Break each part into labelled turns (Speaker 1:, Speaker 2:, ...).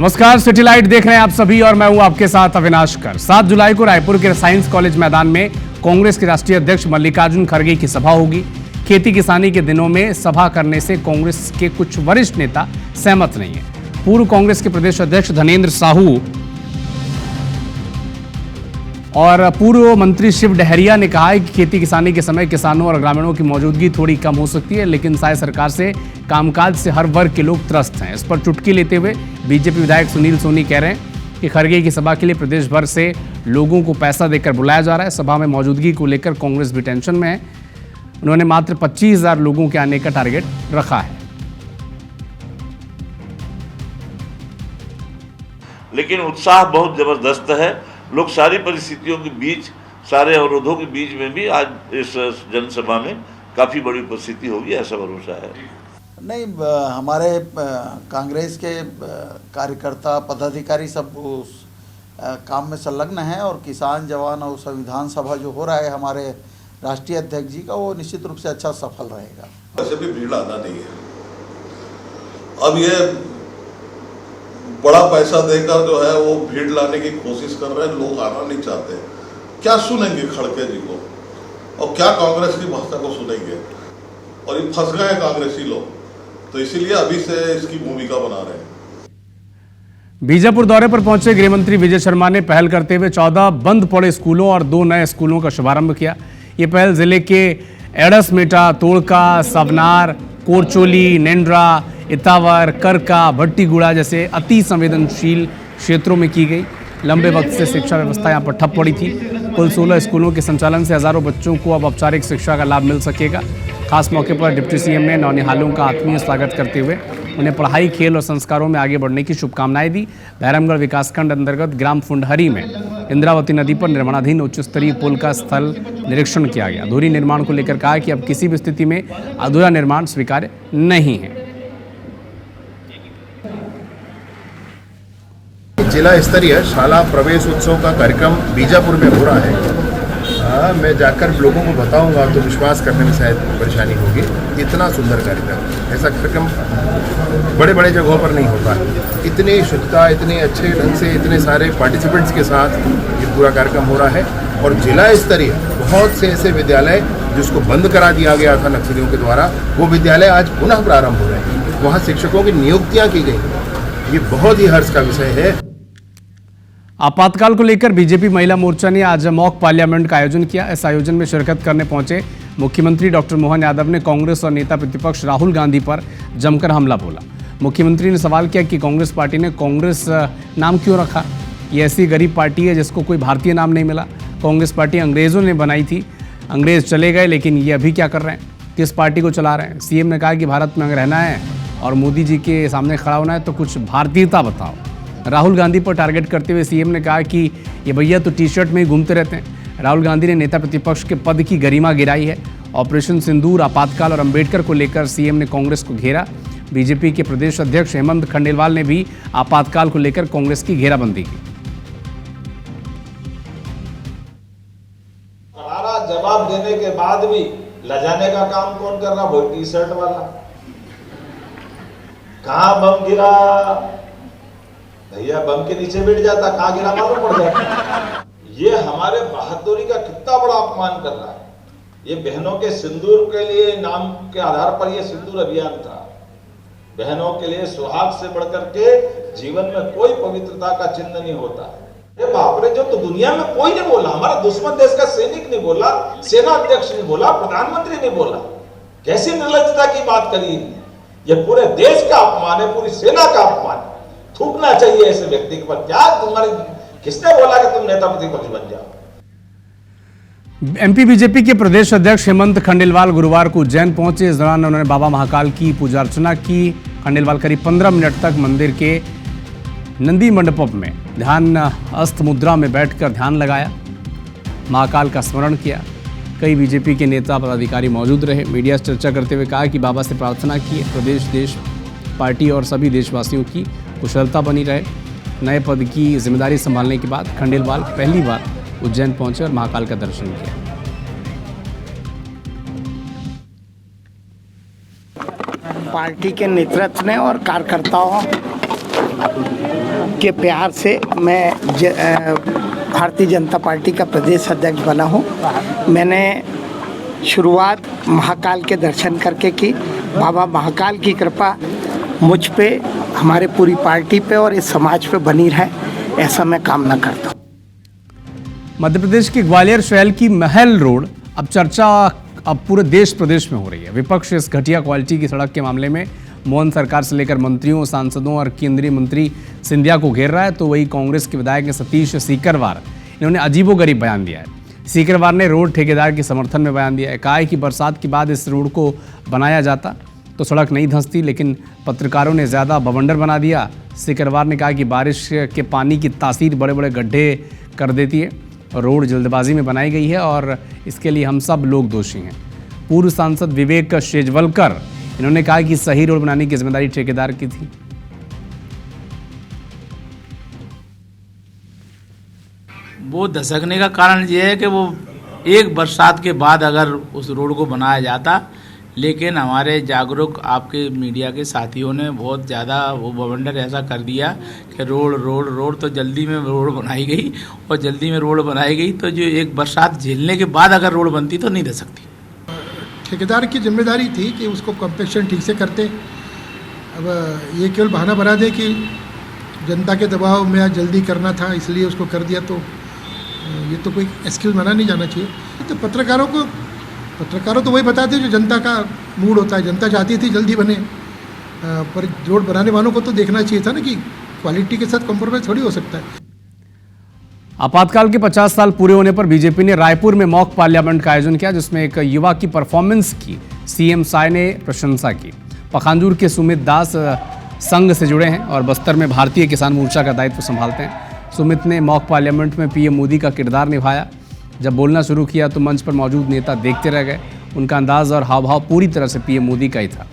Speaker 1: नमस्कार, city light देख रहे हैं आप सभी और मैं हूं आपके साथ अविनाश कर। 7 जुलाई को रायपुर के साइंस कॉलेज मैदान में कांग्रेस के राष्ट्रीय अध्यक्ष मल्लिकार्जुन खड़गे की सभा होगी। खेती किसानी के दिनों में सभा करने से कांग्रेस के कुछ वरिष्ठ नेता सहमत नहीं है। पूर्व कांग्रेस के प्रदेश अध्यक्ष धनेंद्र साहू और पूर्व मंत्री शिव डहरिया ने कहा है कि खेती किसानी के समय किसानों और ग्रामीणों की मौजूदगी थोड़ी कम हो सकती है, लेकिन साय सरकार से कामकाज से हर वर्ग के लोग त्रस्त हैं। इस पर चुटकी लेते हुए बीजेपी विधायक सुनील सोनी कह रहे हैं कि खड़गे की सभा के लिए प्रदेश भर से लोगों को पैसा देकर बुलाया जा रहा है। सभा में मौजूदगी को लेकर कांग्रेस भी टेंशन में है। उन्होंने मात्र 25,000 लोगों के आने का टारगेट रखा है।
Speaker 2: लेकिन उत्साह बहुत जबरदस्त है। लोग सारी परिस्थितियों के बीच, सारे अवरोधों के बीच में भी आज इस जनसभा में काफ़ी बड़ी उपस्थिति होगी, ऐसा भरोसा है।
Speaker 3: नहीं, हमारे कांग्रेस के कार्यकर्ता पदाधिकारी सब उस काम में संलग्न हैं और किसान जवान और संविधान सभा जो हो रहा है हमारे राष्ट्रीय अध्यक्ष जी का, वो निश्चित रूप से अच्छा सफल रहेगा।
Speaker 4: वैसे भी भीड़ आना नहीं है। अब ये बड़ा पैसा देकर जो है वो भीड़ लाने की कोशिश कर रहे हैं, लोग आना नहीं चाहते। क्या सुनेंगे खड़गे जी को और क्या कांग्रेस की भाषा को सुनेंगे, और ये फंस गए कांग्रेसी लोग, तो इसीलिए अभी से इसकी भूमिका बना रहे हैं।
Speaker 1: बीजापुर दौरे पर पहुंचे गृह मंत्री विजय शर्मा ने पहल करते हुए 14 बंद पड़े स्कूलों और 2 नए स्कूलों का शुभारंभ किया। ये पहल जिले के एड़समेटा, तोड़का, सवनार, कोरचोली, नेंड्रा, इतावर, करका, भट्टीगुड़ा जैसे अति संवेदनशील क्षेत्रों में की गई। लंबे वक्त से शिक्षा व्यवस्था यहां पर ठप पड़ी थी। कुल 16 स्कूलों के संचालन से हजारों बच्चों को अब औपचारिक शिक्षा का लाभ मिल सकेगा। खास मौके पर डिप्टी सीएम ने नौनिहालों का आत्मीय स्वागत करते हुए उन्हें पढ़ाई, खेल और संस्कारों में आगे बढ़ने की शुभकामनाएं दी। भैरमगढ़ विकासखंड अंतर्गत ग्राम फुंडहरी में इंद्रावती नदी पर निर्माणाधीन उच्च स्तरीय पुल का स्थल निरीक्षण किया गया। अधूरी निर्माण को लेकर कहा कि अब किसी भी स्थिति में अधूरा निर्माण स्वीकार्य नहीं है।
Speaker 5: जिला स्तरीय शाला प्रवेश उत्सव का कार्यक्रम बीजापुर में हो रहा है। मैं जाकर लोगों को बताऊंगा तो विश्वास करने में शायद परेशानी होगी। इतना सुंदर कार्यक्रम, ऐसा कार्यक्रम बड़े बड़े जगहों पर नहीं होता है। इतनी शुद्धता, इतने अच्छे ढंग से, इतने सारे पार्टिसिपेंट्स के साथ ये पूरा कार्यक्रम हो रहा है। और जिला स्तरीय बहुत से ऐसे विद्यालय जिसको बंद करा दिया गया था नक्सलियों के द्वारा, वो विद्यालय आज पुनः प्रारंभ हो रहे हैं। वहाँ शिक्षकों की नियुक्तियाँ की गई। ये बहुत ही हर्ष का विषय है।
Speaker 1: आपातकाल को लेकर बीजेपी महिला मोर्चा ने आज मॉक पार्लियामेंट का आयोजन किया। इस आयोजन में शिरकत करने पहुंचे मुख्यमंत्री डॉक्टर मोहन यादव ने कांग्रेस और नेता प्रतिपक्ष राहुल गांधी पर जमकर हमला बोला। मुख्यमंत्री ने सवाल किया कि कांग्रेस पार्टी ने कांग्रेस नाम क्यों रखा। ये ऐसी गरीब पार्टी है जिसको कोई भारतीय नाम नहीं मिला। कांग्रेस पार्टी अंग्रेजों ने बनाई थी, अंग्रेज चले गए, लेकिन ये अभी क्या कर रहे हैं, किस पार्टी को चला रहे हैं। सीएम ने कहा कि भारत में अगर रहना है और मोदी जी के सामने खड़ा होना है तो कुछ भारतीयता बताओ। राहुल गांधी पर टारगेट करते हुए सीएम ने कहा कि ये भैया तो टी शर्ट में ही घूमते रहते हैं। राहुल गांधी ने नेता प्रतिपक्ष के पद की गरिमा गिराई है। ऑपरेशन सिंदूर, आपातकाल और अंबेडकर को लेकर सीएम ने कांग्रेस को घेरा। बीजेपी के प्रदेश अध्यक्ष हेमंत खंडेलवाल ने भी आपातकाल को लेकर कांग्रेस की घेराबंदी की।
Speaker 6: करारा जवाब देने के बाद भी लजाने का काम कौन कर रहा? वो टी शर्ट वाला। कहां बम गिरा भैया, बम के नीचे बैठ जाता, कहां गिरा मालूम पड़ जाता। ये हमारे बहादुरी का कितना बड़ा अपमान कर रहा है। ये बहनों के सिंदूर के लिए नाम के आधार पर ये सिंदूर अभियान था। बहनों के लिए सुहाग से बढ़कर के जीवन में कोई पवित्रता का चिन्ह नहीं होता। ये बाप रे, जो तो दुनिया में कोई नहीं बोला। हमारा दुश्मन देश का सैनिक नहीं बोला, सेना अध्यक्ष नहीं बोला, प्रधानमंत्री नहीं बोला। कैसी निर्लज्जता की बात करी। ये पूरे देश का अपमान है, पूरी सेना का अपमान है। थूकना चाहिए ऐसे व्यक्ति के पर। क्या तुम्हारे किसने बोला कि तुम नेता प्रतिपक्ष बन जाओ?
Speaker 1: एमपी बीजेपी के प्रदेश अध्यक्ष हेमंत खंडेलवाल गुरुवार को उज्जैन पहुंचे। इस दौरान उन्होंने बाबा महाकाल की पूजा अर्चना की। खंडेलवाल करीब 15 मिनट तक मंदिर के नंदी मंडप में ध्यान अस्त मुद्रा में बैठकर ध्यान लगाया, महाकाल का स्मरण किया। कई बीजेपी के नेता पदाधिकारी मौजूद रहे। मीडिया से चर्चा करते हुए कहा कि बाबा से प्रार्थना की है प्रदेश, देश, पार्टी और सभी देशवासियों की कुशलता बनी रहे। नए पद की जिम्मेदारी संभालने के बाद खंडेलवाल पहली बार उज्जैन पहुंचे और महाकाल का दर्शन किया।
Speaker 7: पार्टी के नेतृत्व ने और कार्यकर्ताओं के प्यार से मैं भारतीय जनता पार्टी का प्रदेश अध्यक्ष बना हूँ। मैंने शुरुआत महाकाल के दर्शन करके की। बाबा महाकाल की कृपा मुझ पे, हमारे पूरी पार्टी पे और इस समाज पे बनी रहे, ऐसा मैं कामना करता हूँ।
Speaker 1: मध्य प्रदेश के ग्वालियर शहर की महल रोड अब चर्चा पूरे देश प्रदेश में हो रही है। विपक्ष इस घटिया क्वालिटी की सड़क के मामले में मोहन सरकार से लेकर मंत्रियों, सांसदों और केंद्रीय मंत्री सिंधिया को घेर रहा है, तो वही कांग्रेस के विधायक सतीश सीकरवार इन्होंने अजीबोगरीब बयान दिया है। सीकरवार ने रोड ठेकेदार के समर्थन में बयान दिया है। कहा है कि बरसात के बाद इस रोड को बनाया जाता तो सड़क नहीं धंसती, लेकिन पत्रकारों ने ज़्यादा बवंडर बना दिया। सीकरवार ने कहा कि बारिश के पानी की तासीर बड़े बड़े गड्ढे कर देती है। रोड जल्दबाजी में बनाई गई है और इसके लिए हम सब लोग दोषी हैं। पूर्व सांसद विवेक शेजवलकर इन्होंने कहा कि सही रोड बनाने की जिम्मेदारी ठेकेदार की थी।
Speaker 8: वो धसकने का कारण ये है कि वो एक बरसात के बाद अगर उस रोड को बनाया जाता, लेकिन हमारे जागरूक आपके मीडिया के साथियों ने बहुत ज़्यादा वो बवंडर ऐसा कर दिया कि रोड तो जल्दी में रोड बनाई गई, और जल्दी में रोड बनाई गई तो जो एक बरसात झेलने के बाद अगर रोड बनती तो नहीं धस सकती।
Speaker 9: ठेकेदार की जिम्मेदारी थी कि उसको कॉम्पेक्शन ठीक से करते। अब ये केवल बहाना बना दे कि जनता के दबाव में आज जल्दी करना था इसलिए उसको कर दिया, तो ये तो कोई एक्सक्यूज़ माना नहीं जाना चाहिए। तो पत्रकारों तो वही बताते जो जनता का मूड होता है। जनता चाहती थी जल्दी बने, पर रोड बनाने वालों को तो देखना चाहिए था ना कि क्वालिटी के साथ कॉम्प्रोमाइज़ थोड़ी हो सकता है।
Speaker 1: आपातकाल के 50 साल पूरे होने पर बीजेपी ने रायपुर में मॉक पार्लियामेंट का आयोजन किया, जिसमें एक युवा की परफॉर्मेंस की सीएम साय ने प्रशंसा की। पखांजूर के सुमित दास संघ से जुड़े हैं और बस्तर में भारतीय किसान मोर्चा का दायित्व संभालते हैं। सुमित ने मॉक पार्लियामेंट में पीएम मोदी का किरदार निभाया। जब बोलना शुरू किया तो मंच पर मौजूद नेता देखते रह गए। उनका अंदाज और हाव भाव पूरी तरह से पीएम मोदी का ही था।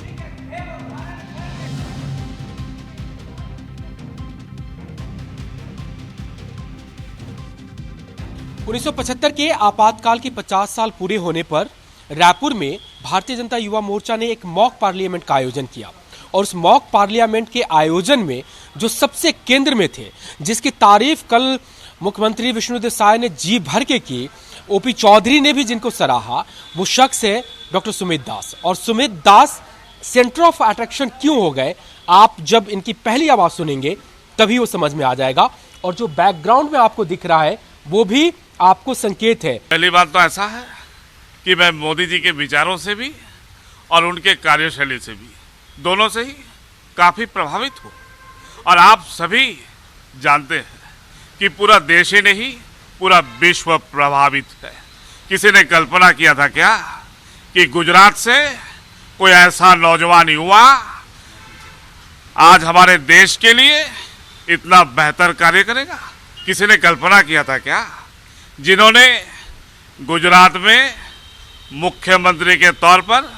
Speaker 10: उन्नीस 1975 के आपातकाल के 50 साल पूरे होने पर रायपुर में भारतीय जनता युवा मोर्चा ने एक मॉक पार्लियामेंट का आयोजन किया, और उस मॉक पार्लियामेंट के आयोजन में जो सबसे केंद्र में थे, जिसकी तारीफ कल मुख्यमंत्री विष्णुदेव साय ने जी भर के की, ओपी चौधरी ने भी जिनको सराहा, वो शख्स है डॉक्टर सुमित दास। और सुमित दास सेंटर ऑफ अट्रैक्शन क्यों हो गए, आप जब इनकी पहली आवाज सुनेंगे तभी वो समझ में आ जाएगा। और जो बैकग्राउंड में आपको दिख रहा है वो भी आपको संकेत है।
Speaker 11: पहली बात तो ऐसा है कि मैं मोदी जी के विचारों से भी और उनके कार्यशैली से भी, दोनों से ही काफी प्रभावित हूँ। और आप सभी जानते हैं कि पूरा देश ही नहीं, पूरा विश्व प्रभावित है। किसी ने कल्पना किया था क्या कि गुजरात से कोई ऐसा नौजवान युवा आज हमारे देश के लिए इतना बेहतर कार्य करेगा? किसी ने कल्पना किया था क्या? जिन्होंने गुजरात में मुख्यमंत्री के तौर पर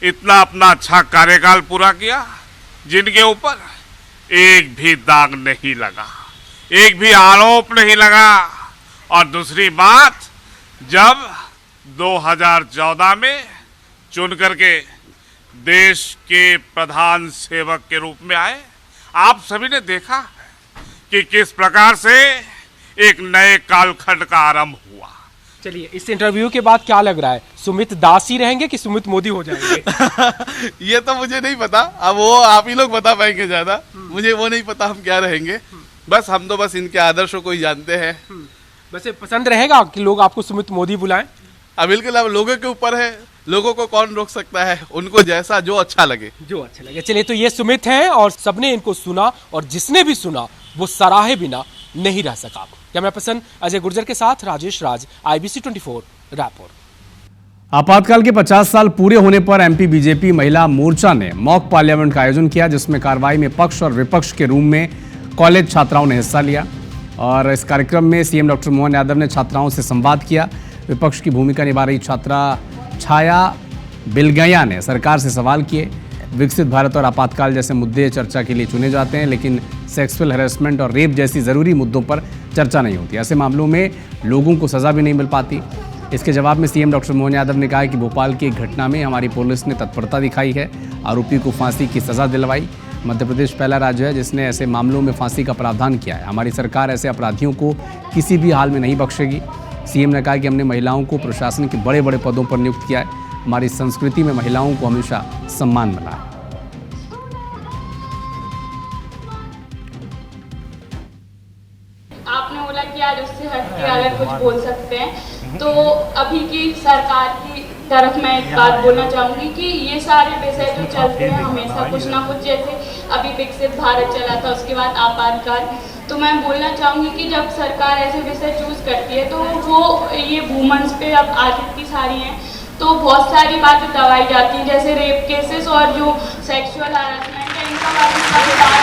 Speaker 11: इतना अपना अच्छा कार्यकाल पूरा किया, जिनके ऊपर एक भी दाग नहीं लगा, एक भी आरोप नहीं लगा। और दूसरी बात, जब 2014 में चुन करके देश के प्रधान सेवक के रूप में आए, आप सभी ने देखा कि किस प्रकार से एक नए कालखंड का आरंभ हुआ।
Speaker 10: चलिए, इस इंटरव्यू के बाद क्या लग रहा है, सुमित दास ही रहेंगे कि सुमित मोदी हो जाएंगे?
Speaker 12: ये तो मुझे नहीं पता, अब वो आप ही लोग बता पाएंगे ज्यादा। मुझे वो नहीं पता हम क्या रहेंगे। बस हम तो बस इनके आदर्शों को ही जानते हैं।
Speaker 10: वैसे पसंद रहेगा कि लोग आपको सुमित मोदी बुलाएं?
Speaker 12: अब बिल्कुल, अब लोगों के ऊपर है, लोगों को कौन रोक सकता है, उनको जैसा जो अच्छा लगे।
Speaker 10: चलिए, तो ये सुमित हैं और सबने इनको सुना, और जिसने भी सुना वो सराहे बिना नहीं रह सका। कैमरा पर्सन अजय गुर्जर के साथ राजेश राज, IBC 24 रायपुर।
Speaker 1: आपातकाल के 50 साल पूरे होने पर एमपी बीजेपी महिला मोर्चा ने मॉक पार्लियामेंट का आयोजन किया, जिसमें कार्रवाई में पक्ष और विपक्ष के रूम में कॉलेज छात्राओं ने हिस्सा लिया। और इस कार्यक्रम में सीएम डॉक्टर मोहन यादव ने छात्राओं से संवाद किया। विपक्ष की भूमिका निभा रही छात्रा छाया बिलगैया ने सरकार से सवाल किए। विकसित भारत और आपातकाल जैसे मुद्दे चर्चा के लिए चुने जाते हैं, लेकिन सेक्सुअल हैरेसमेंट और रेप जैसी ज़रूरी मुद्दों पर चर्चा नहीं होती। ऐसे मामलों में लोगों को सज़ा भी नहीं मिल पाती। इसके जवाब में सीएम डॉक्टर मोहन यादव ने कहा कि भोपाल की एक घटना में हमारी पुलिस ने तत्परता दिखाई है, आरोपी को फांसी की सज़ा दिलवाई। मध्य प्रदेश पहला राज्य है जिसने ऐसे मामलों में फांसी का प्रावधान किया है। हमारी सरकार ऐसे अपराधियों को किसी भी हाल में नहीं बख्शेगी। सीएम ने कहा कि हमने महिलाओं को प्रशासन के बड़े बड़े पदों पर नियुक्त किया है। हमारी संस्कृति में महिलाओं को हमेशा सम्मान मिला है।
Speaker 13: आपने बोला कि आज उससे हट के अगर कुछ बोल सकते हैं, तो अभी की सरकार की तरफ मैं एक बात बोलना चाहूँगी कि ये सारे विषय जो चलते हैं हमेशा कुछ ना कुछ, जैसे अभी विकसित भारत चला था, उसके बाद आपातकाल, तो मैं बोलना चाहूँगी कि जब सरकार ऐसे विषय चूज करती है तो वो ये वुमेन्स पे अब आज इतनी सारी हैं तो बहुत सारी बातें दबाई जाती हैं, जैसे रेप केसेस और जो सेक्सुअल हरासमेंट है इनका बात नहीं होता है।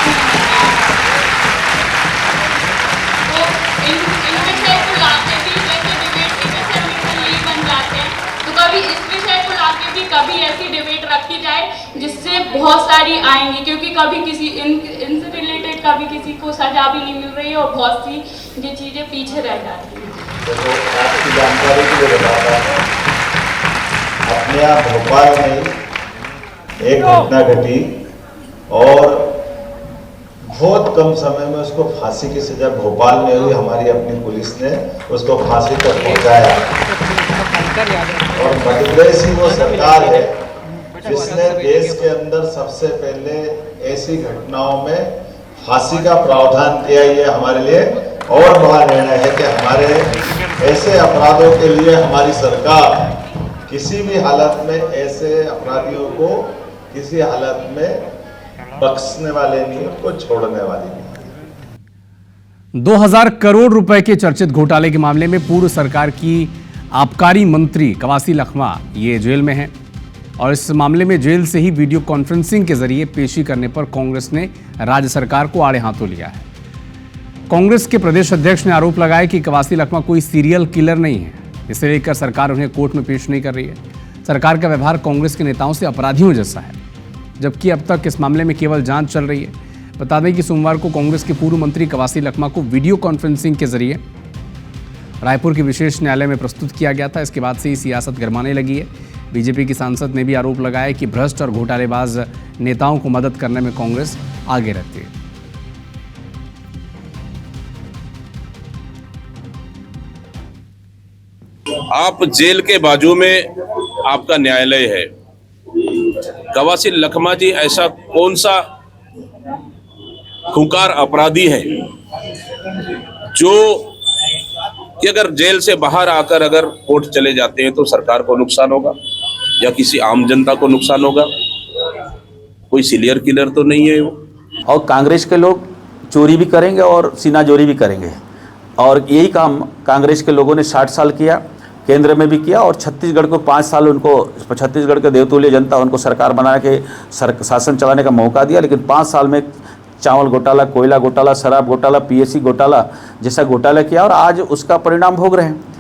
Speaker 13: तो इन विषय को लाके भी जैसे डिबेट के जैसे हमेशा यही बन जाते हैं, तो कभी इस विषय को लाके भी कभी ऐसी डिबेट रखी जाए जिससे बहुत सारी आएंगी, क्योंकि कभी किसी इनसे रिलेटेड कभी किसी को सजा भी नहीं मिल रही है और बहुत सी ये चीज़ें पीछे रह जाती हैं।
Speaker 6: तो आपकी जानकारी के लिए बताता हूँ, अपने यहाँ भोपाल में एक घटना घटी और बहुत कम समय में उसको फांसी की सजा भोपाल में हुई। हमारी अपनी पुलिस ने उसको फांसी तक पहुंचाया और मध्य प्रदेश ही वो सरकार है जिसने देश के अंदर सबसे पहले ऐसी घटनाओं में फांसी का प्रावधान किया। ये हमारे लिए और बड़ा निर्णय है कि हमारे ऐसे अपराधों के लिए हमारी सरकार किसी भी हालत में ऐसे अपराधियों को किसी हालत में बख्शने वाले नहीं, उनको छोड़ने वाले नहीं।
Speaker 1: 2000 करोड़ रुपए के चर्चित घोटाले के मामले में पूर्व सरकार की आबकारी मंत्री कवासी लखमा ये जेल में हैं और इस मामले में जेल से ही वीडियो कॉन्फ्रेंसिंग के जरिए पेशी करने पर कांग्रेस ने राज्य सरकार को आड़े हाथों लिया है। कांग्रेस के प्रदेश अध्यक्ष ने आरोप लगाया कि कवासी लखमा कोई सीरियल किलर नहीं है, इसे लेकर सरकार उन्हें कोर्ट में पेश नहीं कर रही है। सरकार का व्यवहार कांग्रेस के नेताओं से अपराधियों जैसा है, जबकि अब तक इस मामले में केवल जांच चल रही है। बता दें कि सोमवार को कांग्रेस के पूर्व मंत्री कवासी लखमा को वीडियो कॉन्फ्रेंसिंग के जरिए रायपुर के विशेष न्यायालय में प्रस्तुत किया गया था। इसके बाद से ही सियासत गरमाने लगी है। बीजेपी की सांसद ने भी आरोप लगाया कि भ्रष्ट और घोटालेबाज नेताओं को मदद करने में कांग्रेस आगे रहती है।
Speaker 14: आप जेल के बाजू में आपका न्यायालय है। कवासी लखमा जी ऐसा कौन सा खूंखार अपराधी है जो कि अगर जेल से बाहर आकर अगर कोर्ट चले जाते हैं तो सरकार को नुकसान होगा या किसी आम जनता को नुकसान होगा? कोई सीरियल किलर तो नहीं है वो।
Speaker 15: और कांग्रेस के लोग चोरी भी करेंगे और सीनाजोरी भी करेंगे और यही काम कांग्रेस के लोगों ने 60 साल किया, केंद्र में भी किया और छत्तीसगढ़ को 5 साल उनको छत्तीसगढ़ के देवतुल्य जनता उनको सरकार बना के शासन चलाने का मौका दिया, लेकिन 5 साल में चावल घोटाला, कोयला घोटाला, शराब घोटाला, पीएससी घोटाला जैसा घोटाला किया और आज उसका परिणाम भोग रहे हैं।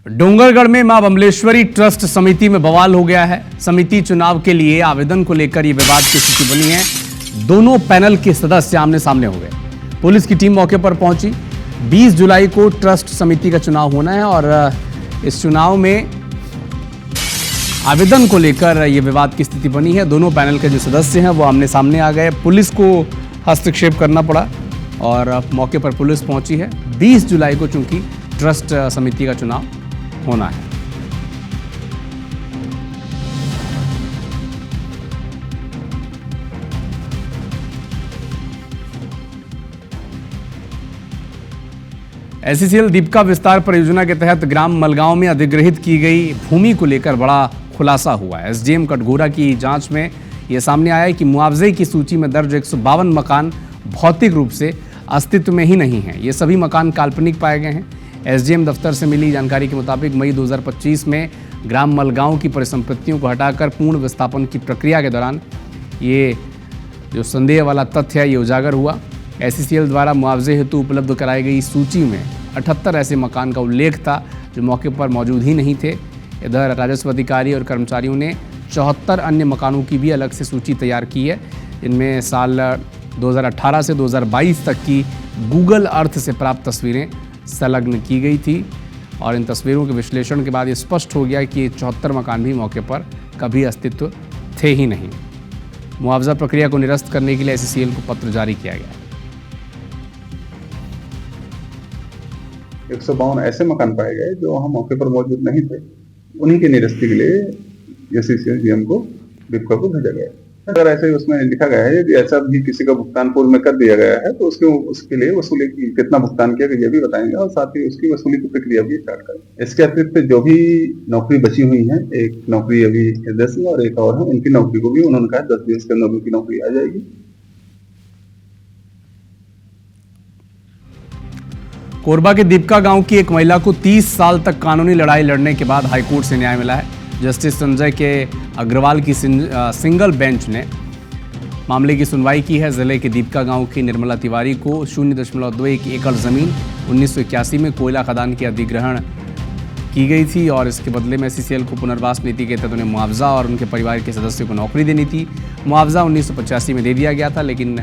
Speaker 1: डोंगरगढ़ में मां बमलेश्वरी ट्रस्ट समिति में बवाल हो गया है। समिति चुनाव के लिए आवेदन को लेकर यह विवाद की स्थिति बनी है। दोनों पैनल के सदस्य आमने सामने हो गए। पुलिस की टीम मौके पर पहुंची। 20 जुलाई को ट्रस्ट समिति का चुनाव होना है और इस चुनाव में आवेदन को लेकर यह विवाद की स्थिति बनी है। दोनों पैनल के जो सदस्य हैं वो आमने सामने आ गए। पुलिस को हस्तक्षेप करना पड़ा और मौके पर पुलिस पहुंची है। 20 जुलाई को चूंकि ट्रस्ट समिति का चुनाव होना है। एससीसीएल दीपका विस्तार परियोजना के तहत ग्राम मलगांव में अधिग्रहित की गई भूमि को लेकर बड़ा खुलासा हुआ है। एसडीएम कटघोरा की जांच में यह सामने आया है कि मुआवजे की सूची में दर्ज 152 मकान भौतिक रूप से अस्तित्व में ही नहीं है। ये सभी मकान काल्पनिक पाए गए हैं। एसडीएम दफ्तर से मिली जानकारी के मुताबिक मई 2025 में ग्राम मलगांव की परिसंपत्तियों को हटाकर पूर्ण विस्थापन की प्रक्रिया के दौरान ये जो संदेह वाला तथ्य है ये उजागर हुआ। एससीसीएल द्वारा मुआवजे हेतु उपलब्ध कराई गई सूची में 78 ऐसे मकान का उल्लेख था जो मौके पर मौजूद ही नहीं थे। इधर राजस्व अधिकारी और कर्मचारियों ने 74 अन्य मकानों की भी अलग से सूची तैयार की है। इनमें साल 2018 से 2022 तक की गूगल अर्थ से प्राप्त तस्वीरें संलग्न की गई थी और इन तस्वीरों के विश्लेषण के बाद ये स्पष्ट हो गया कि ये 74 मकान भी मौके पर कभी अस्तित्व थे ही नहीं। मुआवजा प्रक्रिया को निरस्त करने के लिए SCCL को पत्र जारी किया गया।
Speaker 16: 152 ऐसे मकान पाए गए जो वहाँ मौके पर मौजूद नहीं थे, उन्हीं की निरस्ती के लिए SCCL GM को विपका को भेजा गया। अगर ऐसे उसमें लिखा गया है कि ऐसा भी किसी का भुगतान पूर्व में कर दिया गया है तो उसके लिए वसूली कितना भुगतान किया गया ये भी बताएंगे और साथ ही उसकी वसूली की प्रक्रिया भी स्टार्ट करेंगे। इसके अतिरिक्त जो भी नौकरी बची हुई है, एक नौकरी अभी 10 और एक और है, उनकी नौकरी को भी उन्होंने कहा 10 दिवस के अंदर उनकी नौकरी आ जाएगी।
Speaker 1: कोरबा के दीपका गांव की एक महिला को 30 साल तक कानूनी लड़ाई लड़ने के बाद हाईकोर्ट से न्याय मिला है। जस्टिस संजय के अग्रवाल की सिंगल बेंच ने मामले की सुनवाई की है। जिले के दीपका गांव की निर्मला तिवारी को 0.21 एकड़ जमीन 1981 में कोयला खदान की अधिग्रहण की गई थी और इसके बदले में SCCL को पुनर्वास नीति के तहत उन्हें मुआवजा और उनके परिवार के सदस्यों को नौकरी देनी थी। मुआवजा 1985 में दे दिया गया था, लेकिन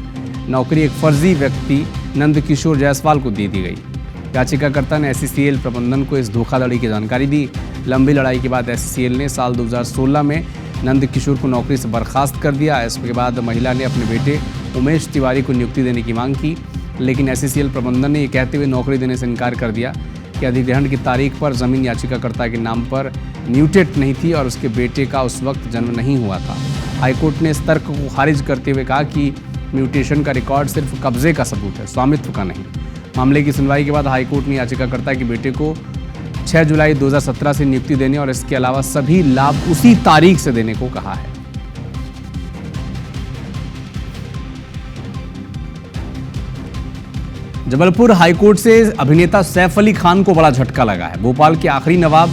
Speaker 1: नौकरी एक फर्जी व्यक्ति नंदकिशोर जायसवाल को दे दी गई। याचिकाकर्ता ने SCCL प्रबंधन को इस धोखाधड़ी की जानकारी दी। लंबी लड़ाई के बाद SCCL ने साल 2016 में नंदकिशोर को नौकरी से बर्खास्त कर दिया। इसके बाद महिला ने अपने बेटे उमेश तिवारी को नियुक्ति देने की मांग की, लेकिन SCCL प्रबंधन ने ये कहते हुए नौकरी देने से इनकार कर दिया कि अधिग्रहण की तारीख पर जमीन याचिकाकर्ता के नाम पर म्यूटेट नहीं थी और उसके बेटे का उस वक्त जन्म नहीं हुआ था। हाईकोर्ट ने इस तर्क को खारिज करते हुए कहा कि म्यूटेशन का रिकॉर्ड सिर्फ कब्जे का सबूत है, स्वामित्व का नहीं। मामले की सुनवाई के बाद हाईकोर्ट ने याचिकाकर्ता के बेटे को 6 जुलाई 2017 से नियुक्ति देने और इसके अलावा सभी लाभ उसी तारीख से देने को कहा है। जबलपुर हाईकोर्ट से अभिनेता सैफ अली खान को बड़ा झटका लगा है। भोपाल के आखिरी नवाब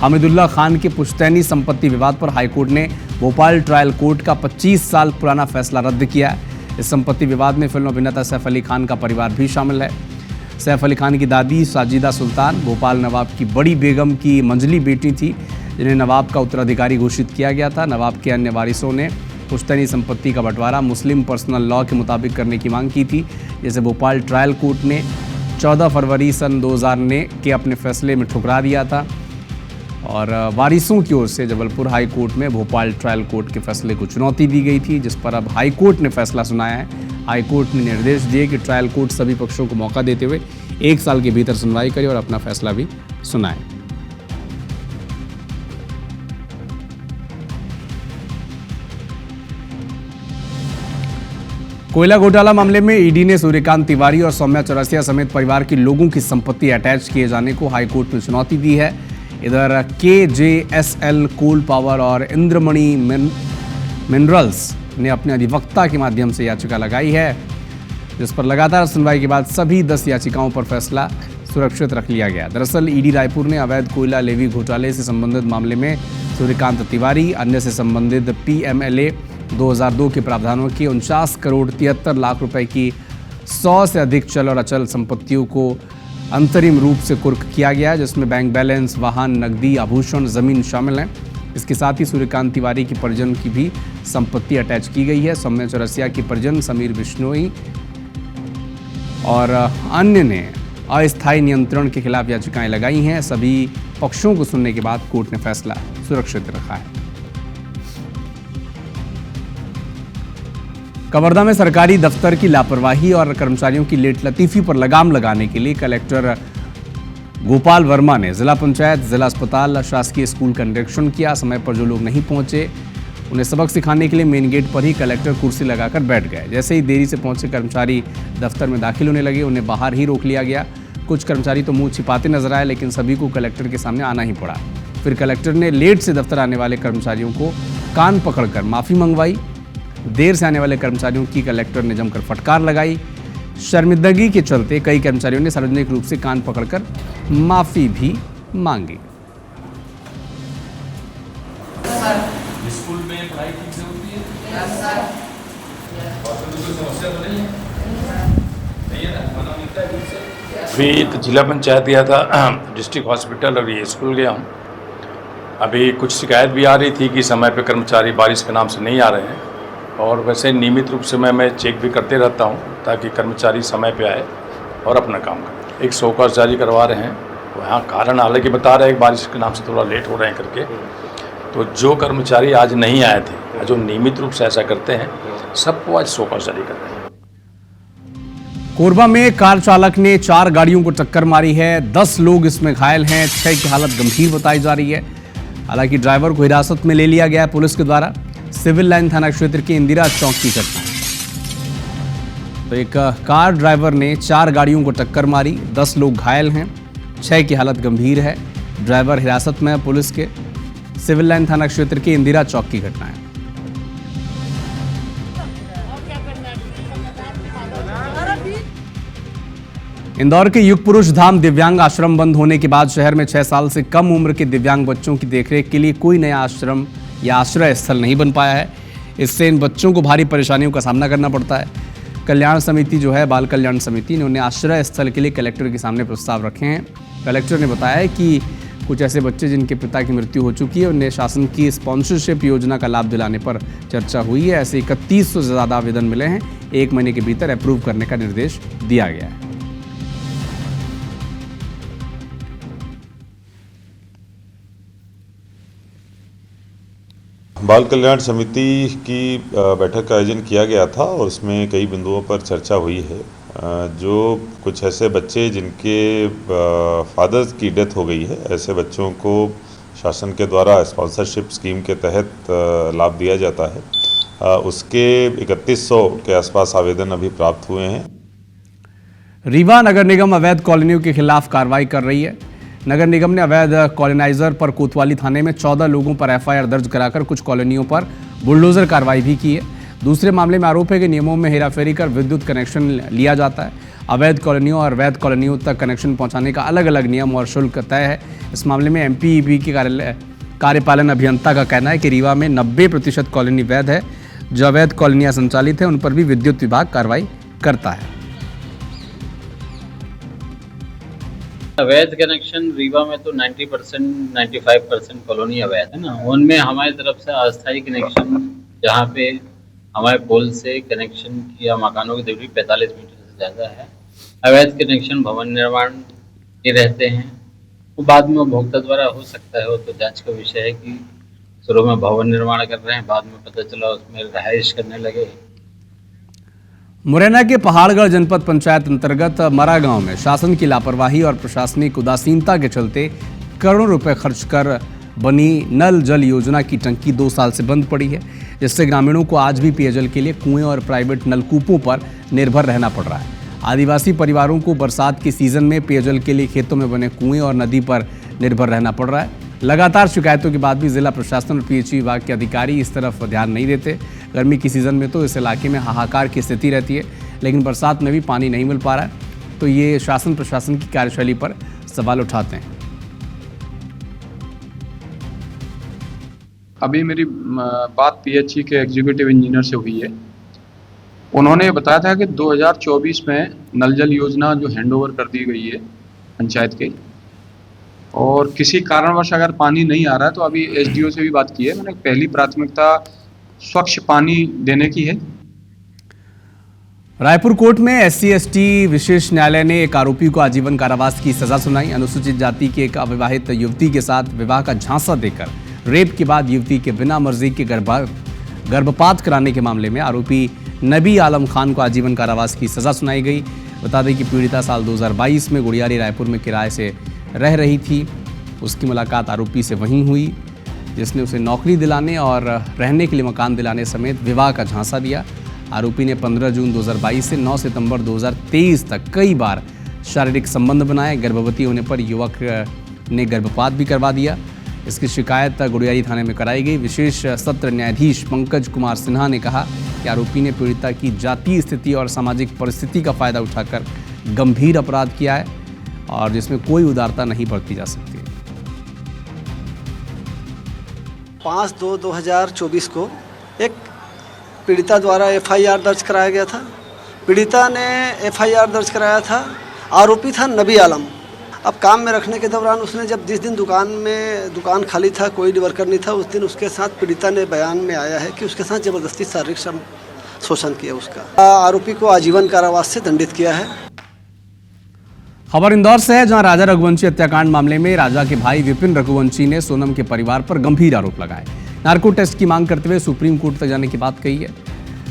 Speaker 1: हमीदुल्ला खान के पुश्तैनी संपत्ति विवाद पर हाईकोर्ट ने भोपाल ट्रायल कोर्ट का 25 साल पुराना फैसला रद्द किया है। इस संपत्ति विवाद में फिल्म अभिनेता सैफ अली खान का परिवार भी शामिल है। सैफ अली खान की दादी साजिदा सुल्तान भोपाल नवाब की बड़ी बेगम की मंझली बेटी थी, जिन्हें नवाब का उत्तराधिकारी घोषित किया गया था। नवाब के अन्य वारिसों ने पुश्तैनी संपत्ति का बंटवारा मुस्लिम पर्सनल लॉ के मुताबिक करने की मांग की थी, जिसे भोपाल ट्रायल कोर्ट ने 14 फरवरी सन 2000 के अपने फैसले में ठुकरा दिया था और वारिसों की ओर से जबलपुर हाई कोर्ट में भोपाल ट्रायल कोर्ट के फैसले को चुनौती दी गई थी, जिस पर अब हाई कोर्ट ने फैसला सुनाया है। हाई कोर्ट ने निर्देश दिए कि ट्रायल कोर्ट सभी पक्षों को मौका देते हुए 1 साल के भीतर सुनवाई करे और अपना फैसला भी सुनाए। कोयला घोटाला मामले में ईडी ने सूर्यकांत तिवारी और सौम्या चौरसिया समेत परिवार के लोगों की संपत्ति अटैच किए जाने को हाईकोर्ट में चुनौती दी है। इधर KJSL कोल पावर और इंद्रमणि मिनरल्स ने अपने अधिवक्ता के माध्यम से याचिका लगाई है, जिस पर लगातार सुनवाई के बाद सभी 10 याचिकाओं पर फैसला सुरक्षित रख लिया गया। दरअसल ईडी रायपुर ने अवैध कोयला लेवी घोटाले से संबंधित मामले में सूर्यकांत तिवारी, अन्य से संबंधित PMLA 2002 के प्रावधानों की 49 करोड़ 73 लाख रुपए की 100 से अधिक चल और अचल संपत्तियों को अंतरिम रूप से कुर्क किया गया, जिसमें बैंक बैलेंस, वाहन, नकदी, आभूषण, जमीन शामिल हैं। इसके साथ ही सूर्यकांत तिवारी की परिजन की भी संपत्ति अटैच की गई है। सौम्या चौरसिया की परिजन समीर बिश्नोई और अन्य ने अस्थायी नियंत्रण के खिलाफ याचिकाएं लगाई हैं। सभी पक्षों को सुनने के बाद कोर्ट ने फैसला सुरक्षित रखा है। कवर्धा में सरकारी दफ्तर की लापरवाही और कर्मचारियों की लेट लतीफी पर लगाम लगाने के लिए कलेक्टर गोपाल वर्मा ने जिला पंचायत, जिला अस्पताल, शासकीय स्कूल का निरीक्षण किया। समय पर जो लोग नहीं पहुंचे उन्हें सबक सिखाने के लिए मेन गेट पर ही कलेक्टर कुर्सी लगाकर बैठ गए। जैसे ही देरी से पहुंचे कर्मचारी दफ्तर में दाखिल होने लगे, उन्हें बाहर ही रोक लिया गया। कुछ कर्मचारी तो मुंह छिपाते नजर आए, लेकिन सभी को कलेक्टर के सामने आना ही पड़ा। फिर कलेक्टर ने लेट से दफ्तर आने वाले कर्मचारियों को कान पकड़कर माफ़ी मंगवाई। देर से आने वाले कर्मचारियों की कलेक्टर ने जमकर फटकार लगाई। शर्मिंदगी के चलते कई कर्मचारियों ने सार्वजनिक रूप से कान पकड़कर माफ़ी भी मांगी।
Speaker 17: स्कूल में पढ़ाई ठीक से होती है? Yes sir. और कोई समस्या तो नहीं है? नहीं है ना? खाना मिलता है ठीक से? अभी तो जिला पंचायत गया था, डिस्ट्रिक्ट हॉस्पिटल और ये स्कूल गया हूँ। अभी कुछ शिकायत भी आ रही थी कि समय पे कर्मचारी बारिश के नाम से नहीं आ रहे हैं, और वैसे नियमित रूप से मैं चेक भी करते रहता हूँ ताकि कर्मचारी समय पे आए और अपना काम करें। एक शौकस जारी करवा रहे हैं, वहाँ कारण हालांकि बता रहे हैं कि बारिश के नाम से थोड़ा लेट हो रहे हैं करके। तो जो कर्मचारी आज नहीं आए थे जो नियमित रूप से ऐसा करते हैं सबको आज शोकॉज जारी कर रहे हैं।
Speaker 1: कोरबा में कार चालक ने 4 गाड़ियों को टक्कर मारी है। 10 लोग इसमें घायल हैं, 6 की हालत गंभीर बताई जा रही है। हालांकि ड्राइवर को हिरासत में ले लिया गया है पुलिस के द्वारा। सिविल लाइन थाना क्षेत्र के इंदिरा चौक की घटना है। तो एक कार ड्राइवर ने 4 गाड़ियों को टक्कर मारी, 10 लोग घायल हैं, 6 की हालत गंभीर है। ड्राइवर हिरासत में है पुलिस के। सिविल लाइन थाना क्षेत्र के इंदिरा चौक की घटना है। इंदौर के युग पुरुष धाम दिव्यांग आश्रम बंद होने के बाद शहर में 6 साल से कम उम्र के दिव्यांग बच्चों की देखरेख के लिए कोई नया आश्रम या आश्रय स्थल नहीं बन पाया है। इससे इन बच्चों को भारी परेशानियों का सामना करना पड़ता है। कल्याण समिति जो है, बाल कल्याण समिति, इन्होंने आश्रय स्थल के लिए कलेक्टर के सामने प्रस्ताव रखे हैं। कलेक्टर ने बताया है कि कुछ ऐसे बच्चे जिनके पिता की मृत्यु हो चुकी है, उन्हें शासन की स्पॉन्सरशिप योजना का लाभ दिलाने पर चर्चा हुई है। ऐसे 3100 से ज़्यादा आवेदन मिले हैं। 1 महीने के भीतर अप्रूव करने का निर्देश दिया गया है।
Speaker 18: बाल कल्याण समिति की बैठक का आयोजन किया गया था और उसमें कई बिंदुओं पर चर्चा हुई है। जो कुछ ऐसे बच्चे जिनके फादर की डेथ हो गई है, ऐसे बच्चों को शासन के द्वारा स्पॉन्सरशिप स्कीम के तहत लाभ दिया जाता है। उसके 3100 के आसपास आवेदन अभी प्राप्त हुए हैं।
Speaker 1: रीवा नगर निगम अवैध कॉलोनियों के खिलाफ कार्रवाई कर रही है। नगर निगम ने अवैध कॉलोनाइजर पर कोतवाली थाने में 14 लोगों पर एफआईआर दर्ज कराकर कुछ कॉलोनियों पर बुलडोजर कार्रवाई भी की है। दूसरे मामले में आरोप है कि नियमों में हेराफेरी कर विद्युत कनेक्शन लिया जाता है। अवैध कॉलोनियों और वैध कॉलोनियों तक कनेक्शन पहुंचाने का अलग अलग नियम और शुल्क तय है। इस मामले में एमपीईबी के कार्यपालन अभियंता का कहना है कि रीवा में 90% कॉलोनी वैध है। जो अवैध कॉलोनियाँ संचालित हैं उन पर भी विद्युत विभाग कार्रवाई करता है।
Speaker 19: अवैध कनेक्शन रीवा में तो 90% 95% कॉलोनी अवैध है ना। उनमें हमारी तरफ से अस्थायी कनेक्शन, जहाँ पे हमारे पोल से कनेक्शन किया मकानों की दूरी 45 मीटर से ज़्यादा है। अवैध कनेक्शन भवन निर्माण के रहते हैं, वो बाद में उपभोक्ता द्वारा हो सकता है, वो तो जांच का विषय है कि शुरू में भवन निर्माण कर रहे हैं, बाद में पता चला उसमें रहायश करने लगे।
Speaker 1: मुरैना के पहाड़गढ़ जनपद पंचायत अंतर्गत मरा गांव में शासन की लापरवाही और प्रशासनिक उदासीनता के चलते करोड़ों रुपए खर्च कर बनी नल जल योजना की टंकी 2 साल से बंद पड़ी है, जिससे ग्रामीणों को आज भी पेयजल के लिए कुएं और प्राइवेट नलकूपों पर निर्भर रहना पड़ रहा है। आदिवासी परिवारों को बरसात के सीजन में पेयजल के लिए खेतों में बने कुएं और नदी पर निर्भर रहना पड़ रहा है। लगातार शिकायतों के बाद भी जिला प्रशासन और पीएचई विभाग के अधिकारी इस तरफ ध्यान नहीं देते। गर्मी की सीज़न में तो इस इलाके में हाहाकार की स्थिति रहती है, लेकिन बरसात में भी पानी नहीं मिल पा रहा है। तो ये शासन प्रशासन की कार्यशैली पर सवाल उठाते हैं।
Speaker 20: अभी मेरी बात पीएचई के एग्जीक्यूटिव इंजीनियर से हुई है। उन्होंने बताया था कि 2024 में नल जल योजना जो हैंडओवर कर दी गई है पंचायत के, और किसी कारणवश अगर पानी नहीं आ रहा है तो अभी एसडीओ से भी बात की है। मैंने पहली प्राथमिकता स्वच्छ पानी देने की है।
Speaker 1: रायपुर कोर्ट में SC/ST विशेष न्यायालय ने एक आरोपी को आजीवन कारावास की सजा सुनाई। अनुसूचित जाति की एक अविवाहित युवती के साथ विवाह का झांसा देकर रेप के बाद युवती के बिना मर्जी के गर्भपात कराने के मामले में आरोपी नबी आलम खान को आजीवन कारावास की सजा सुनाई गई। बता दें कि पीड़िता साल 2022 में गुड़ियारी रायपुर में किराए से रह रही थी। उसकी मुलाकात आरोपी से वहीं हुई, जिसने उसे नौकरी दिलाने और रहने के लिए मकान दिलाने समेत विवाह का झांसा दिया। आरोपी ने 15 जून 2022 से 9 सितंबर 2023 तक कई बार शारीरिक संबंध बनाए। गर्भवती होने पर युवक ने गर्भपात भी करवा दिया। इसकी शिकायत गुड़ियारी थाने में कराई गई। विशेष सत्र न्यायाधीश पंकज कुमार सिन्हा ने कहा कि आरोपी ने पीड़िता की जातीय स्थिति और सामाजिक परिस्थिति का फायदा उठाकर गंभीर अपराध किया है और जिसमें कोई उदारता नहीं बरती जा सकती।
Speaker 21: 5/2/2024 को एक पीड़िता द्वारा FIR दर्ज कराया गया था। पीड़िता ने FIR दर्ज कराया था। आरोपी था नबी आलम। अब काम में रखने के दौरान उसने जिस दिन दुकान खाली था, कोई वर्कर नहीं था, उस दिन उसके साथ पीड़िता ने बयान में आया है कि उसके साथ ज़बरदस्ती शारीरिक शोषण किया उसका। आरोपी को आजीवन कारावास से दंडित किया है।
Speaker 1: खबर इंदौर से है, जहां राजा रघुवंशी हत्याकांड मामले में राजा के भाई विपिन रघुवंशी ने सोनम के परिवार पर गंभीर आरोप लगाए। नार्को टेस्ट की मांग करते हुए सुप्रीम कोर्ट तक जाने की बात कही है।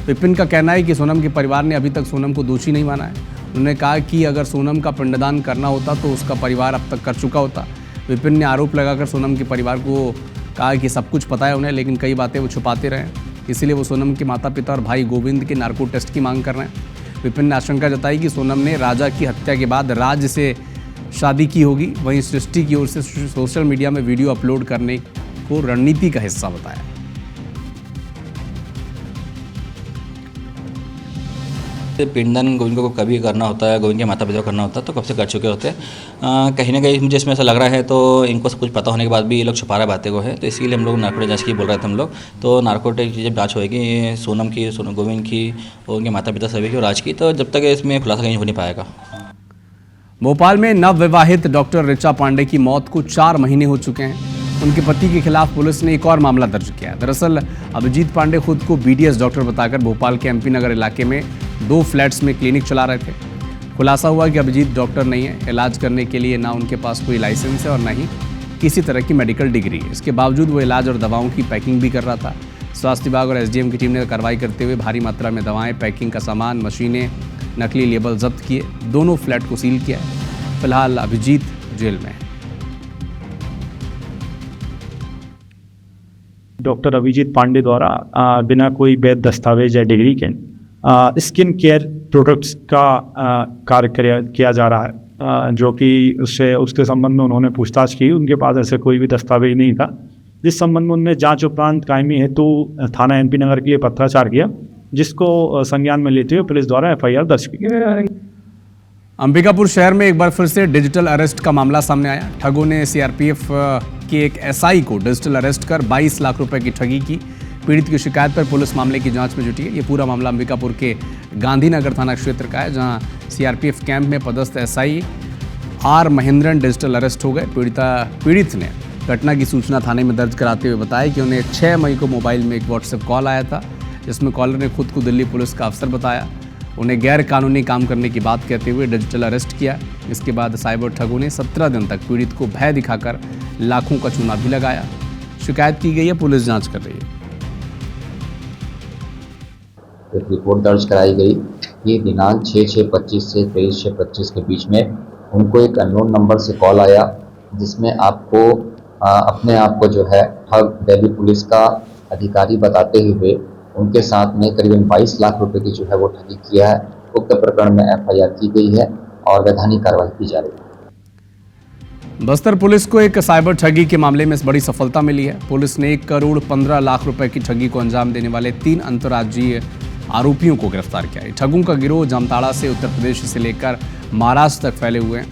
Speaker 1: विपिन का कहना है कि सोनम के परिवार ने अभी तक सोनम को दोषी नहीं माना है। उन्होंने कहा कि अगर सोनम का पिंडदान करना होता तो उसका परिवार अब तक कर चुका होता। विपिन ने आरोप लगाकर सोनम के परिवार को कहा कि सब कुछ पता है उन्हें, लेकिन कई बातें वो छुपाते रहे, इसीलिए वो सोनम के माता पिता और भाई गोविंद के नार्को टेस्ट की मांग कर रहे हैं। विपिन ने आशंका जताई कि सोनम ने राजा की हत्या के बाद राज से शादी की होगी। वहीं सृष्टि की ओर से सोशल मीडिया में वीडियो अपलोड करने को रणनीति का हिस्सा बताया।
Speaker 2: पिंडदान गोविंद को कभी करना होता है, गोविंद के माता पिता को करना होता है तो कब से कर चुके होते हैं। कहीं ना कहीं मुझे इसमें ऐसा लग रहा है तो इनको सब कुछ पता होने के बाद भी ये लोग छुपा रहे बातें को है, तो इसीलिए हम लोग नार्कोटिक जांच की बोल रहे थे हम लोग। तो नार्कोटिक की जब जांच होएगी सोनम की, गोविंद की और उनके माता पिता सभी की और राज की, तो जब तक इसमें खुलासा कहीं हो नहीं पाएगा।
Speaker 1: भोपाल में नवविवाहित डॉक्टर ऋचा पांडे की मौत को 4 महीने हो चुके हैं। उनके पति के खिलाफ पुलिस ने एक और मामला दर्ज किया है। दरअसल अभिजीत पांडे खुद को बीडीएस डॉक्टर बताकर भोपाल के एमपी नगर इलाके में 2 फ्लैट्स में क्लिनिक चला रहे थे। खुलासा हुआ कि अभिजीत डॉक्टर नहीं है। इलाज करने के लिए ना उनके पास कोई लाइसेंस है और ना ही किसी तरह की मेडिकल डिग्री है। इसके बावजूद वो इलाज और दवाओं की पैकिंग भी कर रहा था। स्वास्थ्य विभाग और एसडीएम की टीम ने कार्रवाई करते हुए भारी मात्रा में दवाएं, पैकिंग का सामान, मशीनें, नकली लेबल जब्त किए। दोनों फ्लैट को सील किया है। फिलहाल अभिजीत जेल में है।
Speaker 22: डॉक्टर अभिजीत पांडे द्वारा बिना कोई वैध दस्तावेज या डिग्री के स्किन केयर प्रोडक्ट्स का कार्य किया जा रहा है, जो कि उसके संबंध में उन्होंने पूछताछ की। उनके पास ऐसे कोई भी दस्तावेज नहीं था, जिस संबंध में उन्होंने जांच उपरांत कायमी हेतु थाना एमपी नगर के लिए पत्राचार किया, जिसको संज्ञान में लेते हुए पुलिस द्वारा एफआईआर दर्ज की गई।
Speaker 1: अंबिकापुर शहर में एक बार फिर से डिजिटल अरेस्ट का मामला सामने आया। ठगों ने सीआरपीएफ के एक एसआई को डिजिटल अरेस्ट कर 22 लाख रुपए की ठगी की। पीड़ित की शिकायत पर पुलिस मामले की जांच में जुटी है। ये पूरा मामला अंबिकापुर के गांधीनगर थाना क्षेत्र का है, जहां सीआरपीएफ कैंप में पदस्थ SI R Mahendran digital arrest हो गए। पीड़ित ने घटना की सूचना थाने में दर्ज कराते हुए बताया कि उन्हें 6 मई को मोबाइल में एक व्हाट्सएप कॉल आया था, जिसमें कॉलर ने खुद को दिल्ली पुलिस का अफसर बताया। उन्हें गैर कानूनी काम करने की बात कहते हुए डिजिटल अरेस्ट किया। इसके बाद साइबर ठगों ने 17 दिन तक पीड़ित को भय दिखाकर लाखों का चूना भी लगाया। शिकायत की गई है, पुलिस जांच कर रही है।
Speaker 23: एक रिपोर्ट दर्ज कराई गई कि दिनांक 6/6/25 से 23/6/25 के बीच में उनको एक अननोन नंबर से कॉल आया, जिसमें आपको अपने आप को जो है ठग दिल्ली पुलिस का अधिकारी बताते हुए उनके साथ में करीबन 22 लाख रुपए की जो है वो ठगी किया है। उक्त प्रकरण में एफआईआर की गई है और वैधानिक कार्रवाई की जा रही है।
Speaker 1: बस्तर पुलिस को एक साइबर ठगी के मामले में बड़ी सफलता मिली है। पुलिस ने 1 करोड़ 15 लाख रुपए की ठगी को अंजाम देने वाले 3 अंतर्राज्यीय आरोपियों को गिरफ्तार किया है। ठगों का गिरोह जामताड़ा से उत्तर प्रदेश से लेकर महाराष्ट्र तक फैले हुए हैं।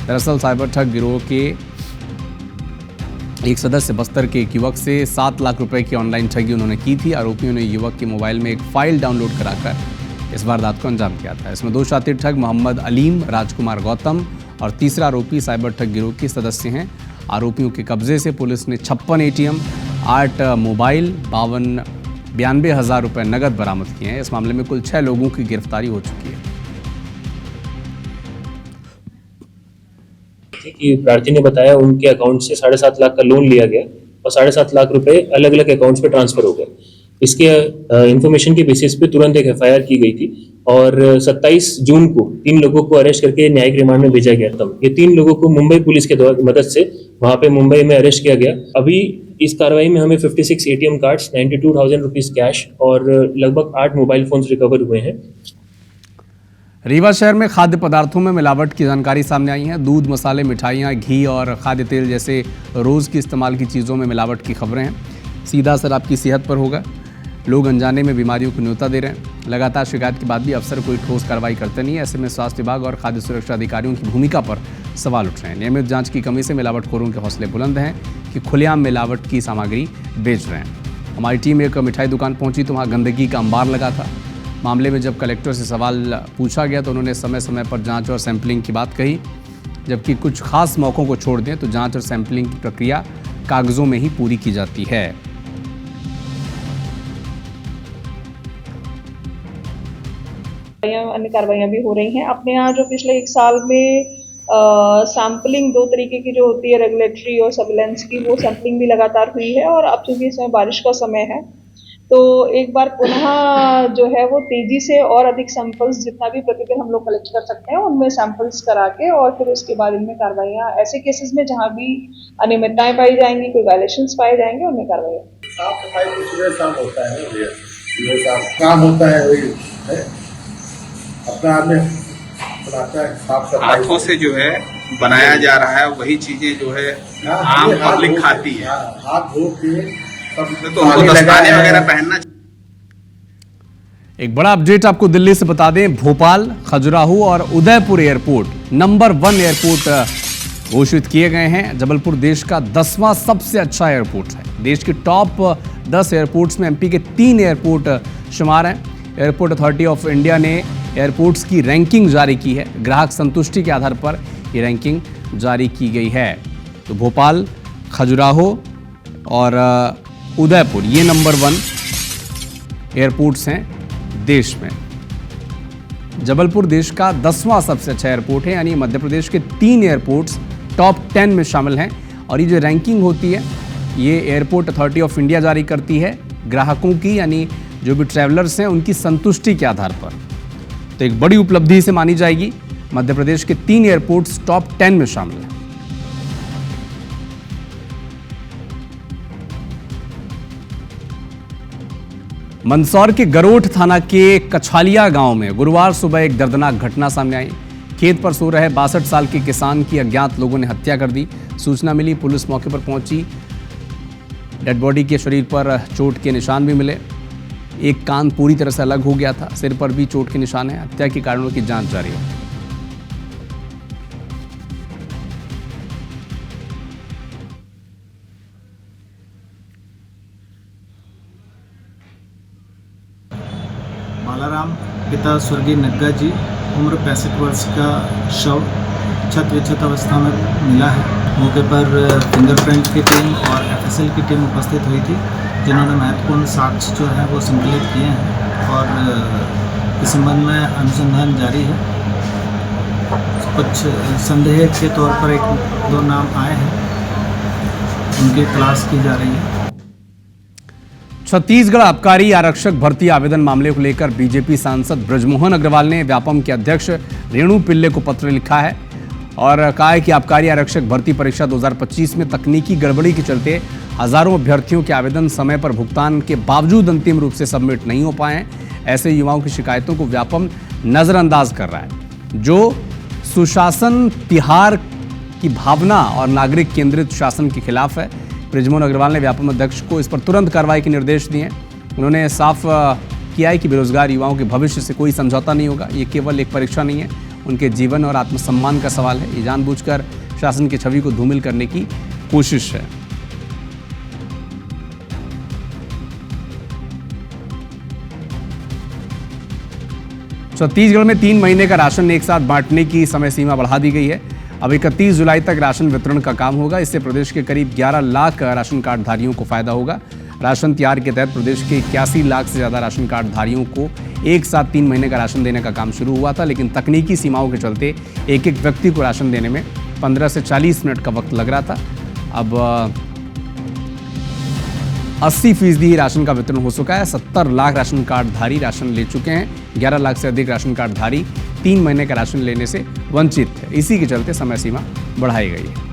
Speaker 1: दरअसल साइबर ठग गिरोह के एक सदस्य बस्तर के एक युवक से 7 लाख रुपए की ऑनलाइन ठगी उन्होंने की थी। आरोपियों ने युवक के मोबाइल में एक फाइल डाउनलोड कराकर इस वारदात को अंजाम किया था। इसमें 2 शातिर ठग मोहम्मद अलीम, राजकुमार गौतम और तीसरा आरोपी साइबर ठग गिरोह के सदस्य हैं। आरोपियों के कब्जे से पुलिस ने 56 एटीएम, 8 मोबाइल, 92 हज़ार रुपये नगद बरामद किए हैं। इस मामले में कुल 6 लोगों की गिरफ्तारी हो चुकी है।
Speaker 24: कि प्रार्थी ने बताया उनके अकाउंट से 7.5 लाख का लोन लिया गया और 7.5 लाख रुपए अलग अलग अकाउंट्स पे ट्रांसफर हो गए। इसके इंफॉर्मेशन के बेसिस पे तुरंत एक एफआईआर की गई थी और 27 जून को 3 लोगों को अरेस्ट करके न्यायिक रिमांड में भेजा गया था। ये 3 लोगों को मुंबई पुलिस के मदद से वहां पे मुंबई में अरेस्ट किया गया। अभी इस कार्रवाई में हमें 56 एटीएम कार्ड्स, 92,000 रुपीज कैश और लगभग 8 मोबाइल फोन्स रिकवर हुए हैं।
Speaker 1: रीवा शहर में खाद्य पदार्थों में मिलावट की जानकारी सामने आई है। दूध, मसाले, मिठाइयाँ, घी और खाद्य तेल जैसे रोज़ की इस्तेमाल की चीज़ों में मिलावट की खबरें हैं। सीधा असर आपकी सेहत पर होगा। लोग अनजाने में बीमारियों को न्योता दे रहे हैं। लगातार शिकायत के बाद भी अफसर कोई ठोस कार्रवाई करते नहीं है। ऐसे में स्वास्थ्य विभाग और खाद्य सुरक्षा अधिकारियों की भूमिका पर सवाल उठ रहे हैं। नियमित जाँच की कमी से मिलावटखोरों के हौसले बुलंद हैं कि खुलेआम मिलावट की सामग्री बेच रहे हैं। हमारी टीम एक मिठाई दुकान पहुँची तो वहाँ गंदगी का अंबार लगा था। मामले में जब कलेक्टर से सवाल पूछा गया तो उन्होंने समय समय पर जांच और सैंपलिंग की बात कही, जबकि कुछ खास मौक़ों को छोड़ दें तो जांच और सैंपलिंग की प्रक्रिया कागजों में ही पूरी की जाती है।
Speaker 25: अन्य कार्रवाइयाँ भी हो रही हैं। अपने यहाँ जो पिछले 1 साल में
Speaker 3: सैम्पलिंग 2 तरीके की जो होती है, रेगुलेटरी और सर्विलेंस की, वो सैम्पलिंग भी लगातार हुई है। और अब चूंकि इस समय बारिश का समय है तो एक बार पुनः जो है वो तेजी से और अधिक सैंपल्स जितना भी प्रतिदिन हम लोग कलेक्ट कर सकते हैं उनमें सैंपल्स करा के और फिर उसके बाद इनमें कार्रवाइयाँ, ऐसे केसेस में जहाँ भी अनियमितताएं पाई जाएंगी, कोई वायलेशंस पाए जाएंगे, उनमें कार्रवाई।
Speaker 4: साफ सफाई तो सुबह शाम होता है ना, ये काम होता है, वही है अपना आदमी बनाता है। साफ सफाई
Speaker 5: हाथों से जो है बनाया जा रहा है, वही चीजें जो है आम पब्लिक खाती है।
Speaker 4: हाथ धो के
Speaker 5: तो हमको दस्ताने वगैरह पहनना।
Speaker 1: एक बड़ा अपडेट आपको दिल्ली से बता दें, भोपाल, खजुराहो और उदयपुर एयरपोर्ट नंबर 1 एयरपोर्ट घोषित किए गए हैं। जबलपुर देश का 10वां सबसे अच्छा एयरपोर्ट है। देश के टॉप 10 एयरपोर्ट्स में एमपी के 3 एयरपोर्ट शुमार हैं। एयरपोर्ट अथॉरिटी ऑफ इंडिया ने एयरपोर्ट्स की रैंकिंग जारी की है। ग्राहक संतुष्टि के आधार पर ये रैंकिंग जारी की गई है। तो भोपाल, खजुराहो और उदयपुर ये नंबर 1 एयरपोर्ट्स हैं देश में। जबलपुर देश का 10वां सबसे अच्छा एयरपोर्ट है, यानी मध्य प्रदेश के 3 एयरपोर्ट्स टॉप 10 में शामिल हैं। और ये जो रैंकिंग होती है ये एयरपोर्ट अथॉरिटी ऑफ इंडिया जारी करती है ग्राहकों की, यानी जो भी ट्रैवलर्स हैं उनकी संतुष्टि के आधार पर। तो एक बड़ी उपलब्धि से मानी जाएगी। मध्य प्रदेश के 3 एयरपोर्ट्स टॉप 10 में शामिल हैं। मंदसौर के गरोठ थाना के कछालिया गांव में गुरुवार सुबह एक दर्दनाक घटना सामने आई। खेत पर सो रहे 62 साल के किसान की अज्ञात लोगों ने हत्या कर दी। सूचना मिली, पुलिस मौके पर पहुंची। डेड बॉडी के शरीर पर चोट के निशान भी मिले। एक कान पूरी तरह से अलग हो गया था, सिर पर भी चोट के निशान है। हत्या के कारणों की जांच जारी है।
Speaker 7: बालाराम पिता स्वर्गीय नग्गा जी, उम्र 65 वर्ष का शव क्षत विक्षत अवस्था में मिला है। मौके पर फिंगरप्रिंट की टीम और एफएसएल की टीम उपस्थित हुई थी, जिन्होंने महत्वपूर्ण साक्ष्य जो है वो संकलित किए हैं और इस संबंध में अनुसंधान जारी है। कुछ संदेह के तौर पर 1-2 नाम आए हैं, उनकी तलाश की जा रही है।
Speaker 1: छत्तीसगढ़ आबकारी आरक्षक भर्ती आवेदन मामले को लेकर बीजेपी सांसद बृजमोहन अग्रवाल ने व्यापम के अध्यक्ष रेणु पिल्ले को पत्र लिखा है और कहा है कि आबकारी आरक्षक भर्ती परीक्षा 2025 में तकनीकी गड़बड़ी के चलते हजारों अभ्यर्थियों के आवेदन समय पर भुगतान के बावजूद अंतिम रूप से सबमिट नहीं हो पाए हैं। ऐसे युवाओं की शिकायतों को व्यापम नजरअंदाज कर रहा है, जो सुशासन तिहार की भावना और नागरिक केंद्रित शासन के खिलाफ है। बृजमोहन अग्रवाल ने व्यापम अध्यक्ष को इस पर तुरंत कार्रवाई के निर्देश दिए। उन्होंने साफ किया है कि बेरोजगार युवाओं के भविष्य से कोई समझौता नहीं होगा। ये केवल एक परीक्षा नहीं है, उनके जीवन और आत्मसम्मान का सवाल है। ये जानबूझकर शासन की छवि को धूमिल करने की कोशिश है। छत्तीसगढ़ में 3 महीने का राशन एक साथ बांटने की समय सीमा बढ़ा दी गई है। अब 31 जुलाई तक राशन वितरण का काम होगा। इससे प्रदेश के करीब 11 लाख राशन कार्ड धारियों को फायदा होगा। राशन तिहार के तहत प्रदेश के 81 लाख से ज़्यादा राशन कार्ड धारियों को एक साथ 3 महीने का राशन देने का काम शुरू हुआ था, लेकिन तकनीकी सीमाओं के चलते एक व्यक्ति को राशन देने में 15 से 40 मिनट का वक्त लग रहा था। अब 80% ही राशन का वितरण हो चुका है। 70 लाख राशन कार्ड धारी राशन ले चुके हैं। 11 लाख से अधिक राशन कार्ड धारी 3 महीने का राशन लेने से वंचित है। इसी के चलते समय सीमा बढ़ाई गई है।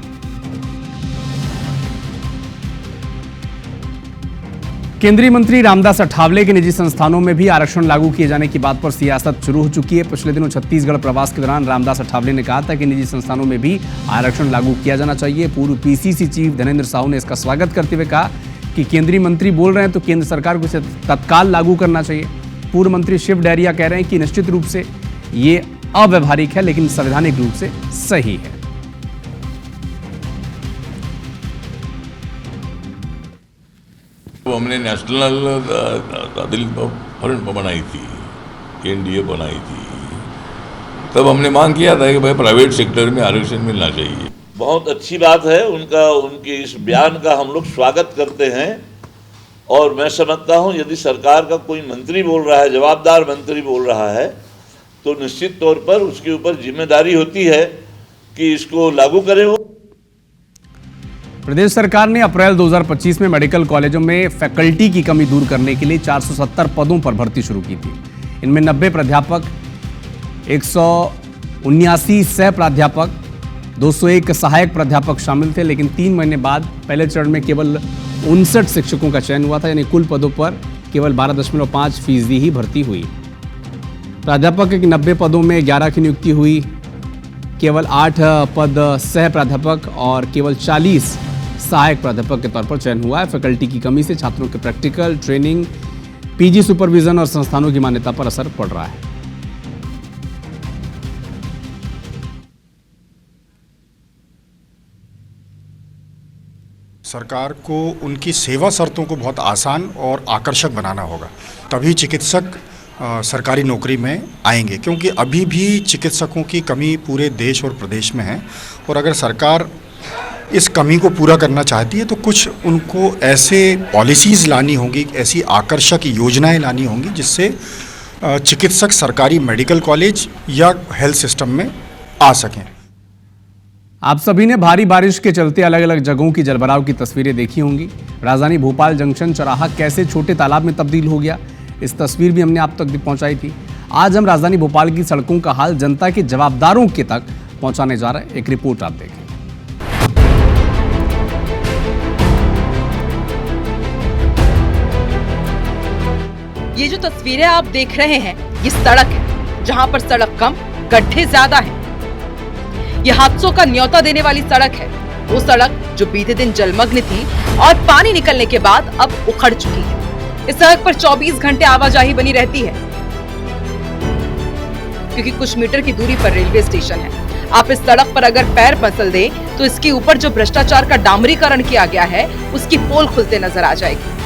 Speaker 1: केंद्रीय मंत्री रामदास अठावले के निजी संस्थानों में भी आरक्षण लागू किए जाने की बात पर सियासत शुरू हो चुकी है। पिछले दिनों छत्तीसगढ़ प्रवास के दौरान रामदास अठावले ने कहा था कि निजी संस्थानों में भी आरक्षण लागू किया जाना चाहिए। पूर्व पीसीसी चीफ धनेंद्र साहू ने इसका स्वागत करते हुए कहा कि केंद्रीय मंत्री बोल रहे हैं तो केंद्र सरकार को इसे तत्काल लागू करना चाहिए। पूर्व मंत्री शिव डैरिया कह रहे हैं कि निश्चित रूप से ये अव्यवहारिक है, लेकिन संवैधानिक रूप से सही है।
Speaker 25: तो हमने नेशनल फ्रंट बनाई थी, एनडीए बनाई थी, तब हमने मांग किया था कि भाई प्राइवेट सेक्टर में आरक्षण मिलना चाहिए।
Speaker 26: बहुत अच्छी बात है उनके इस बयान का हम लोग स्वागत करते हैं। और मैं समझता हूं यदि सरकार का कोई मंत्री बोल रहा है, जवाबदार मंत्री बोल रहा है, तो निश्चित तौर पर उसके ऊपर जिम्मेदारी होती है कि इसको लागू करें वो।
Speaker 1: प्रदेश सरकार ने अप्रैल 2025 में मेडिकल कॉलेजों में फैकल्टी की कमी दूर करने के लिए 470 पदों पर भर्ती शुरू की थी। इनमें 90 प्राध्यापक, 179 सह प्राध्यापक, 201 सहायक प्राध्यापक शामिल थे। लेकिन 3 महीने बाद पहले चरण में केवल 59 शिक्षकों का चयन हुआ था, यानी कुल पदों पर केवल 12.5% ही भर्ती हुई। प्राध्यापक के 90 पदों में 11 की नियुक्ति हुई, केवल 8 पद सह प्राध्यापक और केवल 40 सहायक प्राध्यापक के तौर पर चयन हुआ है। फैकल्टी की कमी से छात्रों के प्रैक्टिकल, ट्रेनिंग, पीजी सुपरविजन और संस्थानों की मान्यता पर असर पड़ रहा है।
Speaker 8: सरकार को उनकी सेवा शर्तों को बहुत आसान और आकर्षक बनाना होगा, तभी चिकित्सक सरकारी नौकरी में आएंगे, क्योंकि अभी भी चिकित्सकों की कमी पूरे देश और प्रदेश में है। और अगर सरकार इस कमी को पूरा करना चाहती है तो कुछ उनको ऐसे पॉलिसीज़ लानी होंगी, ऐसी आकर्षक योजनाएं लानी होंगी जिससे चिकित्सक सरकारी मेडिकल कॉलेज या हेल्थ सिस्टम में आ सकें।
Speaker 1: आप सभी ने भारी बारिश के चलते अलग अलग जगहों की जलभराव की तस्वीरें देखी होंगी। राजधानी भोपाल जंक्शन चौराहा कैसे छोटे तालाब में तब्दील हो गया, इस तस्वीर भी हमने आप तक पहुंचाई थी। आज हम राजधानी भोपाल की सड़कों का हाल जनता के जवाबदारों के तक पहुंचाने जा रहे हैं। एक रिपोर्ट आप देखें।
Speaker 9: ये जो तस्वीरें आप देख रहे हैं, ये सड़क है जहां पर सड़क कम, गड्ढे ज्यादा हैं। ये हादसों का न्योता देने वाली सड़क है, वो सड़क जो बीते दिन जलमग्न थी और पानी निकलने के बाद अब उखड़ चुकी है। इस सड़क पर 24 घंटे आवाजाही बनी रहती है, क्योंकि कुछ मीटर की दूरी पर रेलवे स्टेशन है। आप इस सड़क पर अगर पैर मसल दें तो इसके ऊपर जो भ्रष्टाचार का डामरीकरण किया गया है, उसकी पोल खुलते नजर आ जाएगी।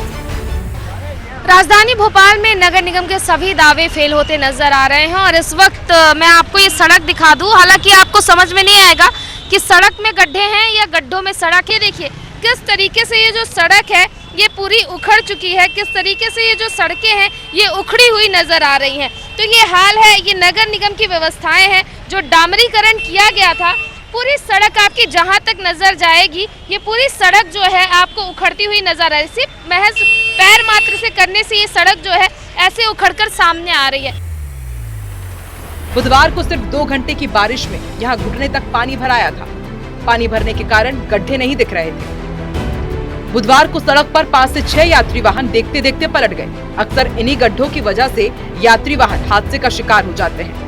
Speaker 10: राजधानी भोपाल में नगर निगम के सभी दावे फेल होते नजर आ रहे हैं और इस वक्त मैं आपको ये सड़क दिखा दूं। हालांकि आपको समझ में नहीं आएगा कि सड़क में गड्ढे हैं या गड्ढों में सड़क है। देखिए किस तरीके से ये जो सड़क है ये पूरी उखड़ चुकी है, किस तरीके से ये जो सड़कें हैं ये उखड़ी हुई नजर आ रही हैं। तो ये हाल है, ये नगर निगम की व्यवस्थाएं हैं। जो डामरीकरण किया गया था, पूरी सड़क आपकी जहां तक नजर जाएगी ये पूरी सड़क जो है आपको उखड़ती हुई नजर आ रही है। सिर्फ महज पैर मात्र से करने से ये सड़क जो है ऐसे उखड़कर सामने आ रही है।
Speaker 9: बुधवार को सिर्फ 2 घंटे की बारिश में यहाँ घुटने तक पानी भराया था। पानी भरने के कारण गड्ढे नहीं दिख रहे थे। बुधवार को सड़क पर 5 से 6 यात्री वाहन देखते देखते पलट गए। अक्सर इन्हीं गड्ढों की वजह से यात्री वाहन हादसे का शिकार हो जाते हैं।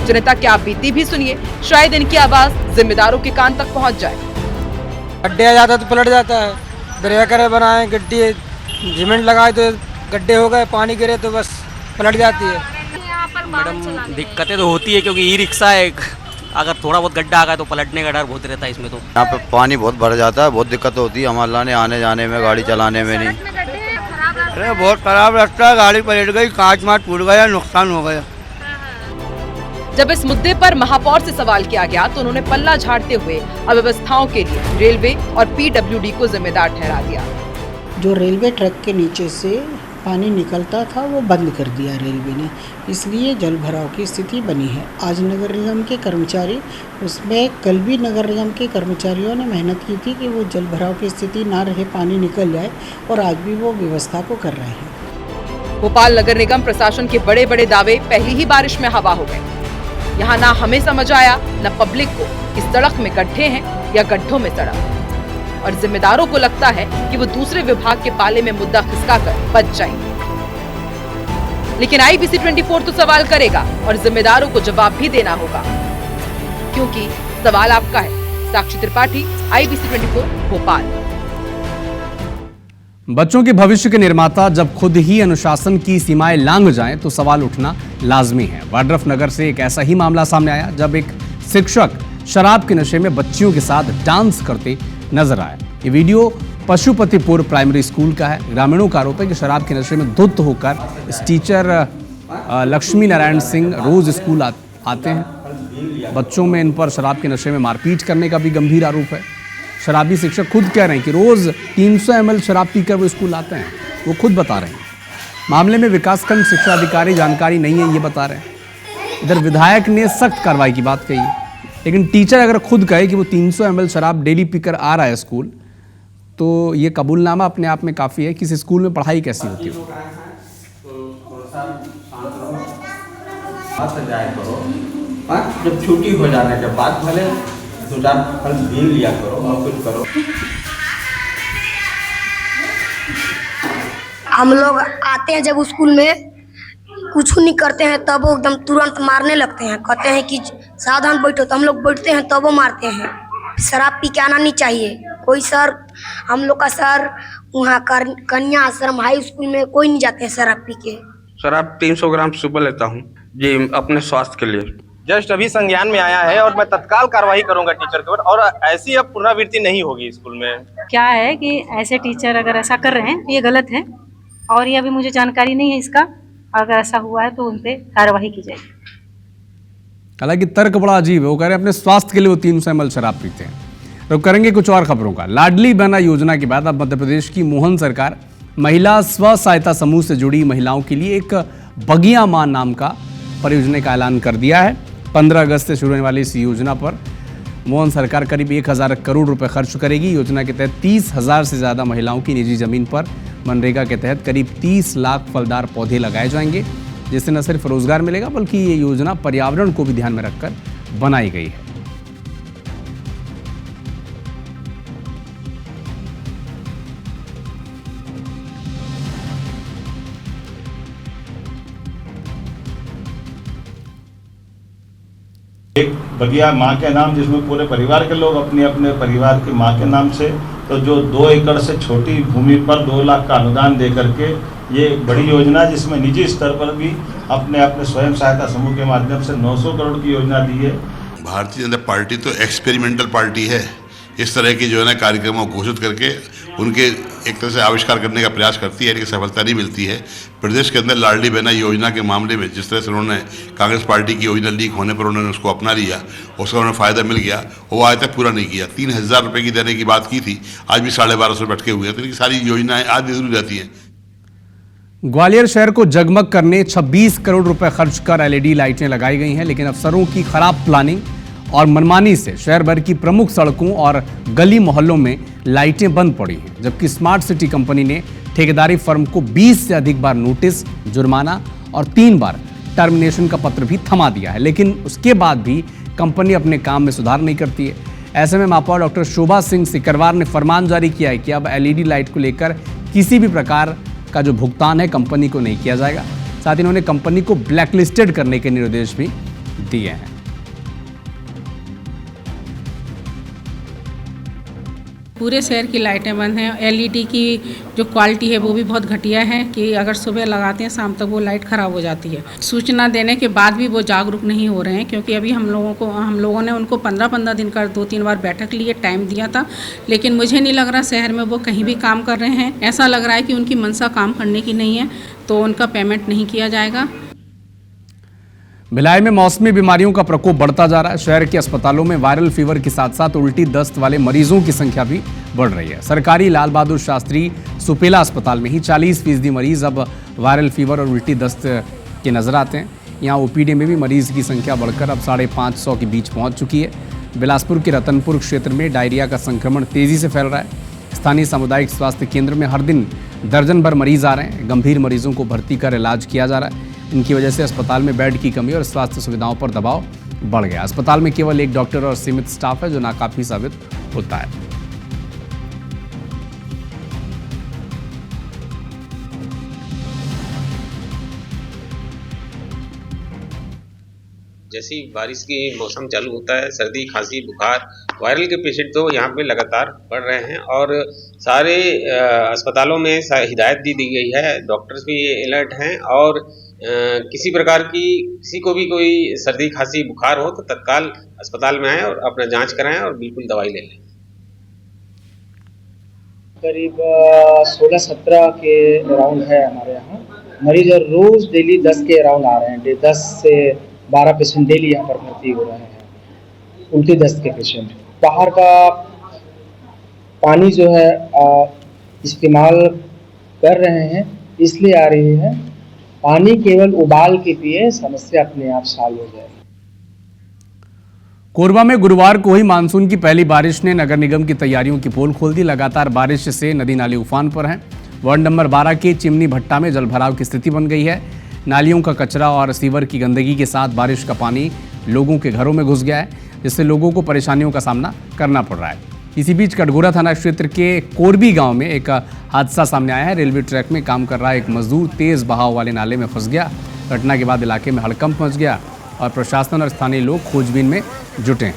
Speaker 9: जनता की आप बीती भी सुनिए, शायद इनकी आवाज जिम्मेदारों के कान तक पहुंच जाए।
Speaker 11: गड्ढे आ जाता तो पलट जाता है, ब्रेकर बनाए, गड्ढे सीमेंट लगाए तो गड्ढे हो गए, पानी गिरे तो बस पलट जाती है।
Speaker 12: मैडम दिक्कतें तो होती है क्योंकि ई रिक्शा है, अगर थोड़ा बहुत गड्ढा आ गया तो पलटने का डर बहुत रहता है इसमें। तो
Speaker 13: यहाँ पे पानी बहुत भर जाता है, बहुत दिक्कत होती है हमारे आने जाने में, गाड़ी चलाने में नहीं। अरे बहुत खराब रास्ता है, गाड़ी पलट गई, कांच माच टूट गया, नुकसान हो गया।
Speaker 9: जब इस मुद्दे पर महापौर से सवाल किया गया तो उन्होंने पल्ला झाड़ते हुए अव्यवस्थाओं के लिए रेलवे और पीडब्ल्यूडी को जिम्मेदार ठहरा दिया।
Speaker 27: जो रेलवे ट्रैक के नीचे से पानी निकलता था वो बंद कर दिया रेलवे ने, इसलिए जल भराव की स्थिति बनी है। आज नगर निगम के कर्मचारी, उसमें कल भी नगर निगम के कर्मचारियों ने मेहनत की थी कि वो जल भराव की स्थिति ना रहे, पानी निकल जाए, और आज भी वो व्यवस्था को कर रहे हैं।
Speaker 9: भोपाल नगर निगम प्रशासन के बड़े बड़े दावे पहली ही बारिश में हवा हो गए। यहाँ ना हमें समझ आया न पब्लिक को इस सड़क में गड्ढे हैं या गड्ढों में सड़क, और जिम्मेदारों को लगता है कि वो दूसरे विभाग के पाले में मुद्दा खिसकाकर बच जाएंगे। लेकिन IBC 24 तो सवाल करेगा और जिम्मेदारों को जवाब भी देना होगा, क्योंकि सवाल आपका है। साक्षी त्रिपाठी, IBC 24 भोपाल।
Speaker 1: बच्चों के भविष्य के निर्माता जब खुद ही अनुशासन की सीमाएं लांघ जाएं तो सवाल उठना लाजमी है। वाड्रफ नगर से एक ऐसा ही मामला सामने आया जब एक शिक्षक शराब के नशे में बच्चियों के साथ डांस करते नजर आया। ये वीडियो पशुपतिपुर प्राइमरी स्कूल का है। ग्रामीणों का आरोप है कि शराब के नशे में धुत होकर इस टीचर लक्ष्मी नारायण सिंह रोज स्कूल आते हैं। बच्चों में इन पर शराब के नशे में मारपीट करने का भी गंभीर आरोप है। शराबी शिक्षक खुद कह रहे हैं कि रोज 300 ml शराब पीकर वो स्कूल आते हैं, वो खुद बता रहे हैं। मामले में विकासखंड शिक्षा अधिकारी जानकारी नहीं है, ये बता रहे हैं। इधर विधायक ने सख्त कार्रवाई की बात कही है। लेकिन टीचर अगर खुद कहे कि वो 300 ml शराब डेली पीकर आ रहा है स्कूल, तो ये कबूलनामा अपने आप में काफ़ी है। किसी स्कूल में पढ़ाई कैसी होती है?
Speaker 6: जब छुट्टी हो जाने के बाद भले 2-4 फल भी लिया करो और कुछ करो।
Speaker 14: हम लोग आते हैं जब स्कूल में कुछ नहीं करते हैं तब वो एकदम तुरंत मारने लगते हैं, कहते हैं कि सावधान बैठो, तो हम लोग बैठते हैं तब वो मारते हैं। शराब पी के आना नहीं चाहिए। कोई सर, हम लोग का सर वहाँ कन्या आश्रम हाई स्कूल में कोई नहीं जाते हैं शराब पी के।
Speaker 6: शराब 300 ग्राम सुबह लेता हूँ जी, अपने स्वास्थ्य के लिए।
Speaker 15: जस्ट अभी संज्ञान में आया है और मैं तत्काल कार्रवाई करूंगा टीचर के ऊपर, और ऐसी अब पुनरावृत्ति नहीं होगी स्कूल में।
Speaker 16: क्या है कि ऐसे टीचर अगर ऐसा कर रहे हैं तो ये गलत है, और ये अभी मुझे जानकारी नहीं है इसका। अगर ऐसा हुआ है तो उन पे कार्रवाई की जाएगी।
Speaker 1: हालांकि तर्क बड़ा अजीब है। वो कह रहे हैं अपने स्वास्थ्य के लिए वो 300 ml शराब पीते हैं। तो करेंगे कुछ और खबरों का। लाडली बहना योजना के बाद अब मध्य प्रदेश की मोहन सरकार महिला स्व सहायता समूह से जुड़ी महिलाओं के लिए एक बगिया मां नाम का परियोजना का ऐलान कर दिया है। 15 अगस्त से शुरू होने वाली इस योजना पर मोहन सरकार करीब 1000 करोड़ रुपए खर्च करेगी। योजना के तहत 30,000 से ज़्यादा महिलाओं की निजी जमीन पर मनरेगा के तहत करीब 30 लाख फलदार पौधे लगाए जाएंगे, जिससे न सिर्फ रोजगार मिलेगा बल्कि ये योजना पर्यावरण को भी ध्यान में रखकर बनाई गई है।
Speaker 17: एक बगिया माँ के नाम, जिसमें पूरे परिवार के लोग अपने अपने परिवार की माँ के नाम से, तो जो 2 एकड़ से छोटी भूमि पर 2 लाख का अनुदान दे करके ये बड़ी योजना, जिसमें निजी स्तर पर भी अपने अपने स्वयं सहायता समूह के माध्यम से 900 करोड़ की योजना दी है।
Speaker 18: भारतीय जनता पार्टी तो एक्सपेरिमेंटल पार्टी है। इस तरह की जो है ना कार्यक्रमों को घोषित करके उनके एक तरह से आविष्कार करने का प्रयास करती है, लेकिन सफलता नहीं मिलती है। प्रदेश के अंदर लाडली बहना योजना के मामले में जिस तरह से उन्होंने कांग्रेस पार्टी की योजना लीक होने पर उन्होंने उसको अपना लिया, उसका उन्हें फ़ायदा मिल गया, वो आज तक पूरा नहीं किया। 3000 रुपये की देने की बात की थी, आज भी 1250 रुपये अटके हुए हैं। तो इनकी सारी योजनाएं आज भी जरूर जाती हैं।
Speaker 1: ग्वालियर शहर को जगमग करने 26 करोड़ रुपए खर्च कर LED लाइटें लगाई गई हैं, लेकिन अफसरों की खराब प्लानिंग और मनमानी से शहर भर की प्रमुख सड़कों और गली मोहल्लों में लाइटें बंद पड़ी हैं। जबकि स्मार्ट सिटी कंपनी ने ठेकेदारी फर्म को 20 से अधिक बार नोटिस, जुर्माना और 3 बार टर्मिनेशन का पत्र भी थमा दिया है, लेकिन उसके बाद भी कंपनी अपने काम में सुधार नहीं करती है। ऐसे में महापौर डॉक्टर शोभा सिंह सिकरवार ने फरमान जारी किया है कि अब LED लाइट को लेकर किसी भी प्रकार का जो भुगतान है कंपनी को नहीं किया जाएगा। साथ ही इन्होंने कंपनी को ब्लैकलिस्टेड करने के निर्देश भी दिए हैं।
Speaker 16: पूरे शहर की लाइटें बंद हैं। LED की जो क्वालिटी है वो भी बहुत घटिया है कि अगर सुबह लगाते हैं शाम तक वो लाइट ख़राब हो जाती है। सूचना देने के बाद भी वो जागरूक नहीं हो रहे हैं, क्योंकि अभी हम लोगों ने उनको 15-15 दिन का 2-3 बार बैठक लिए, टाइम दिया था, लेकिन मुझे नहीं लग रहा शहर में वो कहीं भी काम कर रहे हैं। ऐसा लग रहा है कि उनकी मंशा काम करने की नहीं है, तो उनका पेमेंट नहीं किया जाएगा।
Speaker 1: भिलाई में मौसमी बीमारियों का प्रकोप बढ़ता जा रहा है। शहर के अस्पतालों में वायरल फीवर के साथ साथ उल्टी दस्त वाले मरीजों की संख्या भी बढ़ रही है। सरकारी लाल बहादुर शास्त्री सुपेला अस्पताल में ही 40% मरीज अब वायरल फीवर और उल्टी दस्त के नजर आते हैं। यहाँ OPD में भी मरीज की संख्या बढ़कर अब 550 के बीच पहुँच चुकी है। बिलासपुर के रतनपुर क्षेत्र में डायरिया का संक्रमण तेजी से फैल रहा है। स्थानीय सामुदायिक स्वास्थ्य केंद्र में हर दिन दर्जन भर मरीज आ रहे हैं। गंभीर मरीजों को भर्ती कर इलाज किया जा रहा है। इनकी वजह से अस्पताल में बेड की कमी और स्वास्थ्य सुविधाओं पर दबाव बढ़ गया। अस्पताल में केवल 1 डॉक्टर और सीमित स्टाफ है, जो नाकाफी साबित होता है।
Speaker 19: जैसे ही बारिश की मौसम चालू होता है, सर्दी, खांसी, बुखार, वायरल के पेशेंट तो यहाँ पे लगातार बढ़ रहे हैं और सारे अस्पतालों में हिदायत दी गई है। डॉक्टर्स भी अलर्ट हैं और किसी प्रकार की किसी को भी कोई सर्दी, खांसी, बुखार हो तो तत्काल अस्पताल में आएँ और अपना जांच कराएं और बिल्कुल दवाई ले लें।
Speaker 28: करीब 16-17 के अराउंड है हमारे यहाँ मरीज, और रोज डेली 10 के अराउंड आ रहे हैं। 10 से 12 पेशेंट डेली यहाँ पर भर्ती हो रहे हैं, उल्टी दस्त के पेशेंट। बाहर का पानी जो है इस्तेमाल कर रहे हैं, इसलिए आ रही है। पानी केवल उबाल के पिए, समस्या अपने आप सॉल्व हो जाए।
Speaker 1: कोरबा में गुरुवार को ही मानसून की पहली बारिश ने नगर निगम की तैयारियों की पोल खोल दी। लगातार बारिश से नदी नाले उफान पर हैं। वार्ड नंबर 12 के चिमनी भट्टा में जलभराव की स्थिति बन गई है। नालियों का कचरा और सीवर की गंदगी के साथ बारिश का पानी लोगों के घरों में घुस गया है, जिससे लोगों को परेशानियों का सामना करना पड़ रहा है। इसी बीच कटघोरा थाना क्षेत्र के कोरबी गांव में एक हादसा सामने आया है। रेलवे ट्रैक में काम कर रहा एक मजदूर तेज बहाव वाले नाले में फंस गया। घटना के बाद इलाके में हड़कंप मच गया और प्रशासन और स्थानीय लोग खोजबीन में जुटे हैं।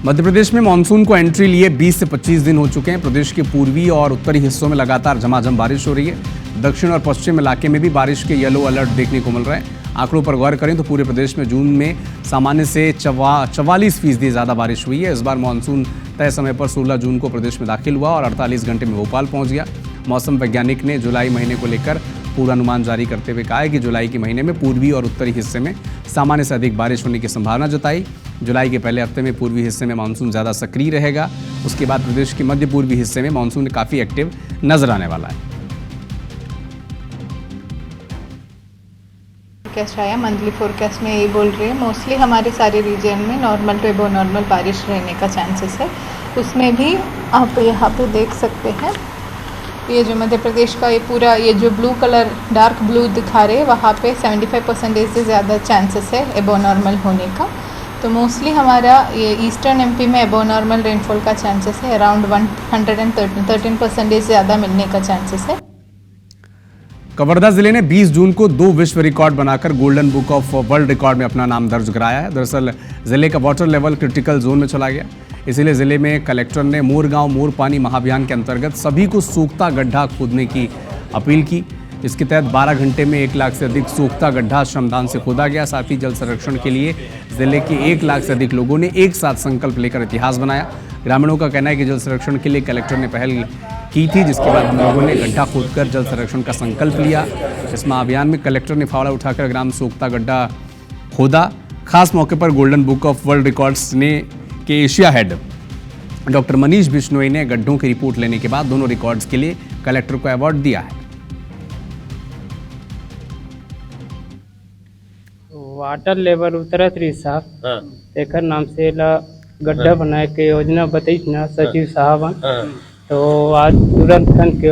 Speaker 1: मध्य प्रदेश में मानसून को एंट्री लिए 20 से 25 दिन हो चुके हैं। प्रदेश के पूर्वी और उत्तरी हिस्सों में लगातार झमाझम बारिश हो रही है। दक्षिण और पश्चिम इलाके में भी बारिश के येलो अलर्ट देखने को मिल रहे हैं। आंकड़ों पर गौर करें तो पूरे प्रदेश में जून में सामान्य से 44% ज़्यादा बारिश हुई है। इस बार मानसून तय समय पर 16 जून को प्रदेश में दाखिल हुआ और 48 घंटे में भोपाल पहुंच गया। मौसम वैज्ञानिक ने जुलाई महीने को लेकर पूर्वानुमान जारी करते हुए कहा है कि जुलाई के महीने में पूर्वी और उत्तरी हिस्से में सामान्य से अधिक बारिश होने की संभावना जताई। जुलाई के पहले हफ्ते में पूर्वी हिस्से में मानसून ज़्यादा सक्रिय रहेगा। उसके बाद प्रदेश के मध्य पूर्वी हिस्से में मानसून काफ़ी एक्टिव नजर आने वाला है।
Speaker 2: फोरकास्ट आया, मंथली फोरकास्ट में यही बोल रही है मोस्टली हमारे सारे रीजन में नॉर्मल टू एबो नॉर्मल बारिश रहने का चांसेस है। उसमें भी आप यहाँ पे देख सकते हैं, ये जो मध्य प्रदेश का ये पूरा ये जो ब्लू कलर डार्क ब्लू दिखा रहे हैं वहाँ पे 75% से ज़्यादा चांसेस है एबो नॉर्मल होने का। तो मोस्टली हमारा ये ईस्टर्न एमपी में एबो नॉर्मल रेनफॉल का चांसेस है, अराउंड 113% ज़्यादा मिलने का चांसेस है।
Speaker 1: कवर्धा जिले ने 20 जून को 2 विश्व रिकॉर्ड बनाकर golden book of world record में अपना नाम दर्ज कराया है। दरअसल जिले का वाटर लेवल क्रिटिकल जोन में चला गया, इसीलिए जिले में कलेक्टर ने मोर गांव मोर पानी महाअभियान के अंतर्गत सभी को सूखता गड्ढा खोदने की अपील की। इसके तहत 12 घंटे में 1 लाख से अधिक सूखता गड्ढा श्रमदान से खोदा गया। साथ ही जल संरक्षण के लिए जिले के 1 लाख से अधिक लोगों ने एक साथ संकल्प लेकर इतिहास बनाया। ग्रामीणों का कहना है कि जल संरक्षण के लिए कलेक्टर ने पहल की थी, जिसके बाद हम लोगों ने गड्ढा खोदकर जल संरक्षण का संकल्प लिया। इस महाअभियान में कलेक्टर ने फावड़ा उठाकर ग्राम सूखता गड्ढा खोदा। खास मौके पर golden book of world records ने के Asia head doctor Manish Bishnoi ने गड्ढों की रिपोर्ट लेने के बाद दोनों रिकॉर्ड्स के लिए कलेक्टर को अवार्ड दिया है।
Speaker 3: वाटर लेवल उतरत रही साहब एकर नाम से गड्ढा बनाए के योजना बताई ना सचिव साहब, तो आज तुरंत खन के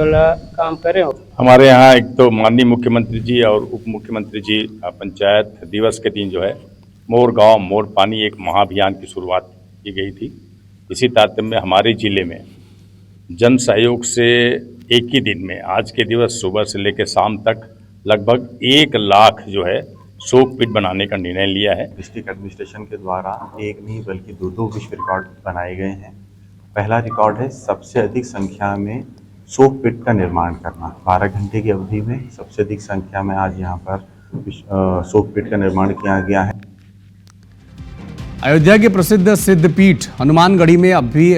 Speaker 3: काम करे।
Speaker 4: हमारे यहाँ एक तो माननीय मुख्यमंत्री जी और उप मुख्यमंत्री जी पंचायत दिवस के दिन जो है मोर गांव मोर पानी एक महाअभियान की शुरुआत की गई थी। इसी तारतम्य में हमारे जिले में जन सहयोग से एक ही दिन में आज के दिवस सुबह से लेकर शाम तक लगभग 1 लाख जो है सोक पिट बनाने का निर्णय लिया है।
Speaker 20: डिस्ट्रिक्ट एडमिनिस्ट्रेशन के द्वारा एक नहीं बल्कि 2 विश्व रिकॉर्ड बनाए गए हैं। पहला रिकॉर्ड है सबसे अधिक संख्या में सोक पिट का निर्माण करना। 12 घंटे की अवधि में सबसे अधिक संख्या में आज यहाँ पर सोक पिट का निर्माण किया गया है।
Speaker 1: अयोध्या के प्रसिद्ध सिद्धपीठ हनुमानगढ़ी में अब भी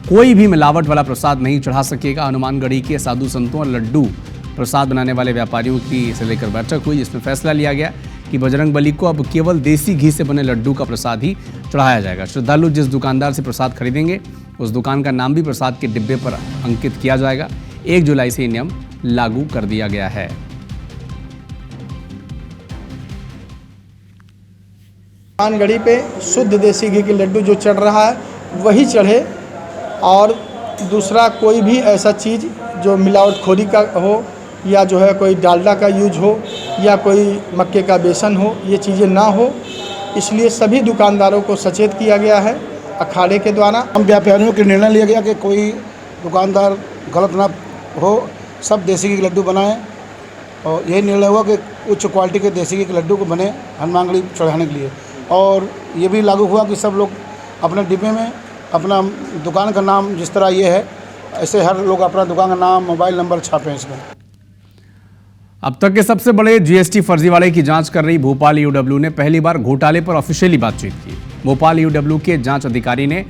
Speaker 1: कोई भी मिलावट वाला प्रसाद नहीं चढ़ा सकेगा। हनुमानगढ़ी के साधु संतों और लड्डू प्रसाद बनाने वाले व्यापारियों की से लेकर बैठक हुई, जिसमें फैसला लिया गया कि बजरंग बली को अब केवल देसी घी से बने लड्डू का प्रसाद ही चढ़ाया जाएगा। श्रद्धालु जिस दुकानदार से प्रसाद खरीदेंगे उस दुकान का नाम भी प्रसाद के डिब्बे पर अंकित किया जाएगा। 1 जुलाई से ये नियम लागू कर दिया गया है।
Speaker 21: हनुमानगढ़ी पे शुद्ध देसी घी के लड्डू जो चढ़ रहा है वही चढ़े, और दूसरा कोई भी ऐसा चीज़ जो मिलावटखोरी का हो या जो है कोई डालडा का यूज हो या कोई मक्के का बेसन हो, ये चीज़ें ना हो। इसलिए सभी दुकानदारों को सचेत किया गया है अखाड़े के द्वारा।
Speaker 22: हम व्यापारियों के निर्णय लिया गया कि कोई दुकानदार गलत ना हो, सब देसी घी के लड्डू बनाएं, और यही निर्णय हुआ कि उच्च क्वालिटी के देसी घी के लड्डू को बने हनुमानगढ़ी चढ़ाने के लिए। और ये भी लागू हुआ कि सब लोग अपने डिब्बे में अपना दुकान का नाम, जिस तरह ये है ऐसे हर लोग अपना दुकान का नाम मोबाइल नंबर छापें इसमें।
Speaker 1: अब तक के सबसे बड़े जीएसटी फर्जीवाड़े की जांच कर रही भोपाल ईओडब्ल्यू ने पहली बार घोटाले पर ऑफिशियली बातचीत की। भोपाल ईओडब्ल्यू के जांच अधिकारी ने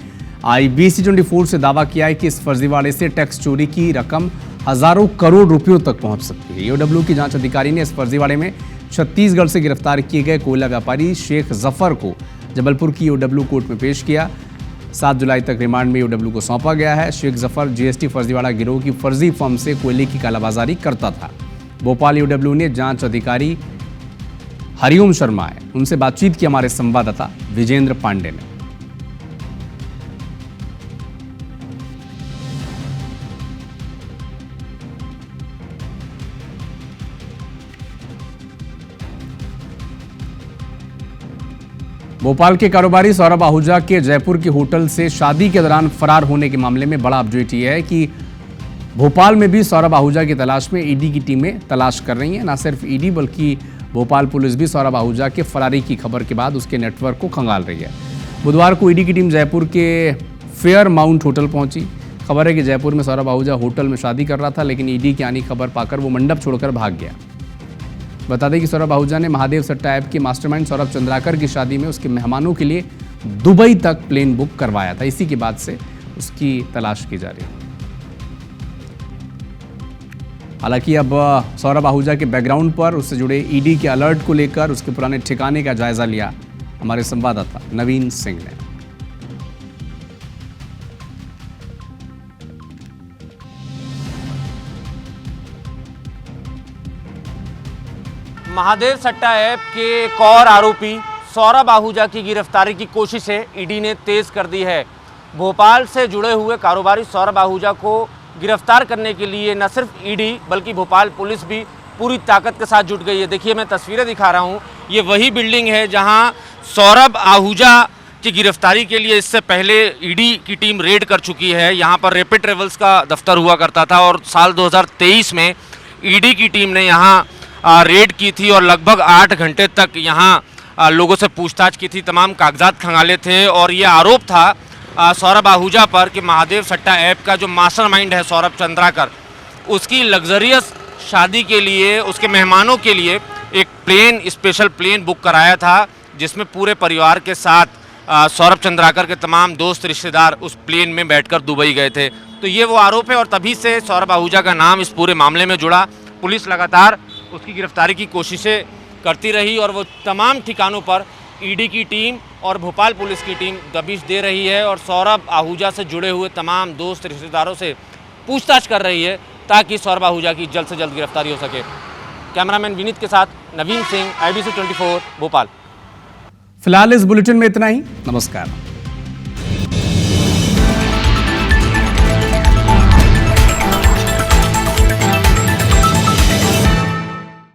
Speaker 1: IBC24 से दावा किया है कि इस फर्जीवाड़े से टैक्स चोरी की रकम हजारों करोड़ रुपयों तक पहुंच सकती है। ईओडब्ल्यू की जांच अधिकारी ने इस फर्जीवाड़े में छत्तीसगढ़ से गिरफ्तार किए गए कोयला व्यापारी शेख जफर को जबलपुर की ईओडब्ल्यू कोर्ट में पेश किया। 7 जुलाई तक रिमांड में ईओडब्ल्यू को सौंपा गया है। शेख जफर जीएसटी फर्जीवाड़ा गिरोह की फर्जी फर्म से कोयले की कालाबाजारी करता था। भोपाल ईओडब्ल्यू ने जांच अधिकारी हरिओम शर्मा है, उनसे बातचीत की हमारे संवाददाता विजेंद्र पांडे ने। भोपाल के कारोबारी सौरभ आहूजा के जयपुर के होटल से शादी के दौरान फरार होने के मामले में बड़ा अपडेट यह है कि भोपाल में भी सौरभ आहूजा की तलाश में ईडी की टीमें तलाश कर रही हैं। न सिर्फ ईडी बल्कि भोपाल पुलिस भी सौरभ आहूजा के फरारी की खबर के बाद उसके नेटवर्क को खंगाल रही है। बुधवार को ईडी की टीम जयपुर के फेयर माउंट होटल पहुंची। खबर है कि जयपुर में सौरभ आहूजा होटल में शादी कर रहा था, लेकिन ईडी की आनी खबर पाकर वो मंडप छोड़कर भाग गया। बता दें कि सौरभ आहूजा ने महादेव सट्टा ऐप के मास्टरमाइंड सौरभ चंद्राकर की शादी में उसके मेहमानों के लिए दुबई तक प्लेन बुक करवाया था। इसी के बाद से उसकी तलाश की जा रही है। हालांकि अब सौरभ आहूजा के बैकग्राउंड पर उससे जुड़े ईडी के अलर्ट को लेकर उसके पुराने ठिकाने का जायजा लिया हमारे संवाददाता नवीन सिंह ने।
Speaker 5: महादेव सट्टा ऐप के एक और आरोपी सौरभ आहूजा की गिरफ्तारी की कोशिशें ईडी ने तेज कर दी है। भोपाल से जुड़े हुए कारोबारी सौरभ आहूजा को गिरफ्तार करने के लिए न सिर्फ ईडी बल्कि भोपाल पुलिस भी पूरी ताकत के साथ जुट गई है। देखिए, मैं तस्वीरें दिखा रहा हूँ। ये वही बिल्डिंग है जहाँ सौरभ आहूजा की गिरफ्तारी के लिए इससे पहले ईडी की टीम रेड कर चुकी है। यहाँ पर रैपिड ट्रेवल्स का दफ्तर हुआ करता था और साल 2023 में ईडी की टीम ने यहाँ रेड की थी और लगभग 8 घंटे तक यहाँ लोगों से पूछताछ की थी, तमाम कागजात खंगाले थे। और ये आरोप था सौरभ आहूजा पर कि महादेव सट्टा ऐप का जो मास्टरमाइंड है सौरभ चंद्राकर, उसकी लग्जरियस शादी के लिए उसके मेहमानों के लिए एक प्लेन, स्पेशल प्लेन बुक कराया था, जिसमें पूरे परिवार के साथ सौरभ चंद्राकर के तमाम दोस्त रिश्तेदार उस प्लेन में बैठकर दुबई गए थे। तो ये वो आरोप है और तभी से सौरभ आहूजा का नाम इस पूरे मामले में जुड़ा। पुलिस लगातार उसकी गिरफ्तारी की कोशिशें करती रही और वो तमाम ठिकानों पर ईडी की टीम और भोपाल पुलिस की टीम दबिश दे रही है और सौरभ आहूजा से जुड़े हुए तमाम दोस्त रिश्तेदारों से पूछताछ कर रही है ताकि सौरभ आहूजा की जल्द से जल्द गिरफ्तारी हो सके। कैमरामैन विनीत के साथ नवीन सिंह, IBC 24 भोपाल।
Speaker 1: फिलहाल इस बुलेटिन में इतना ही। नमस्कार।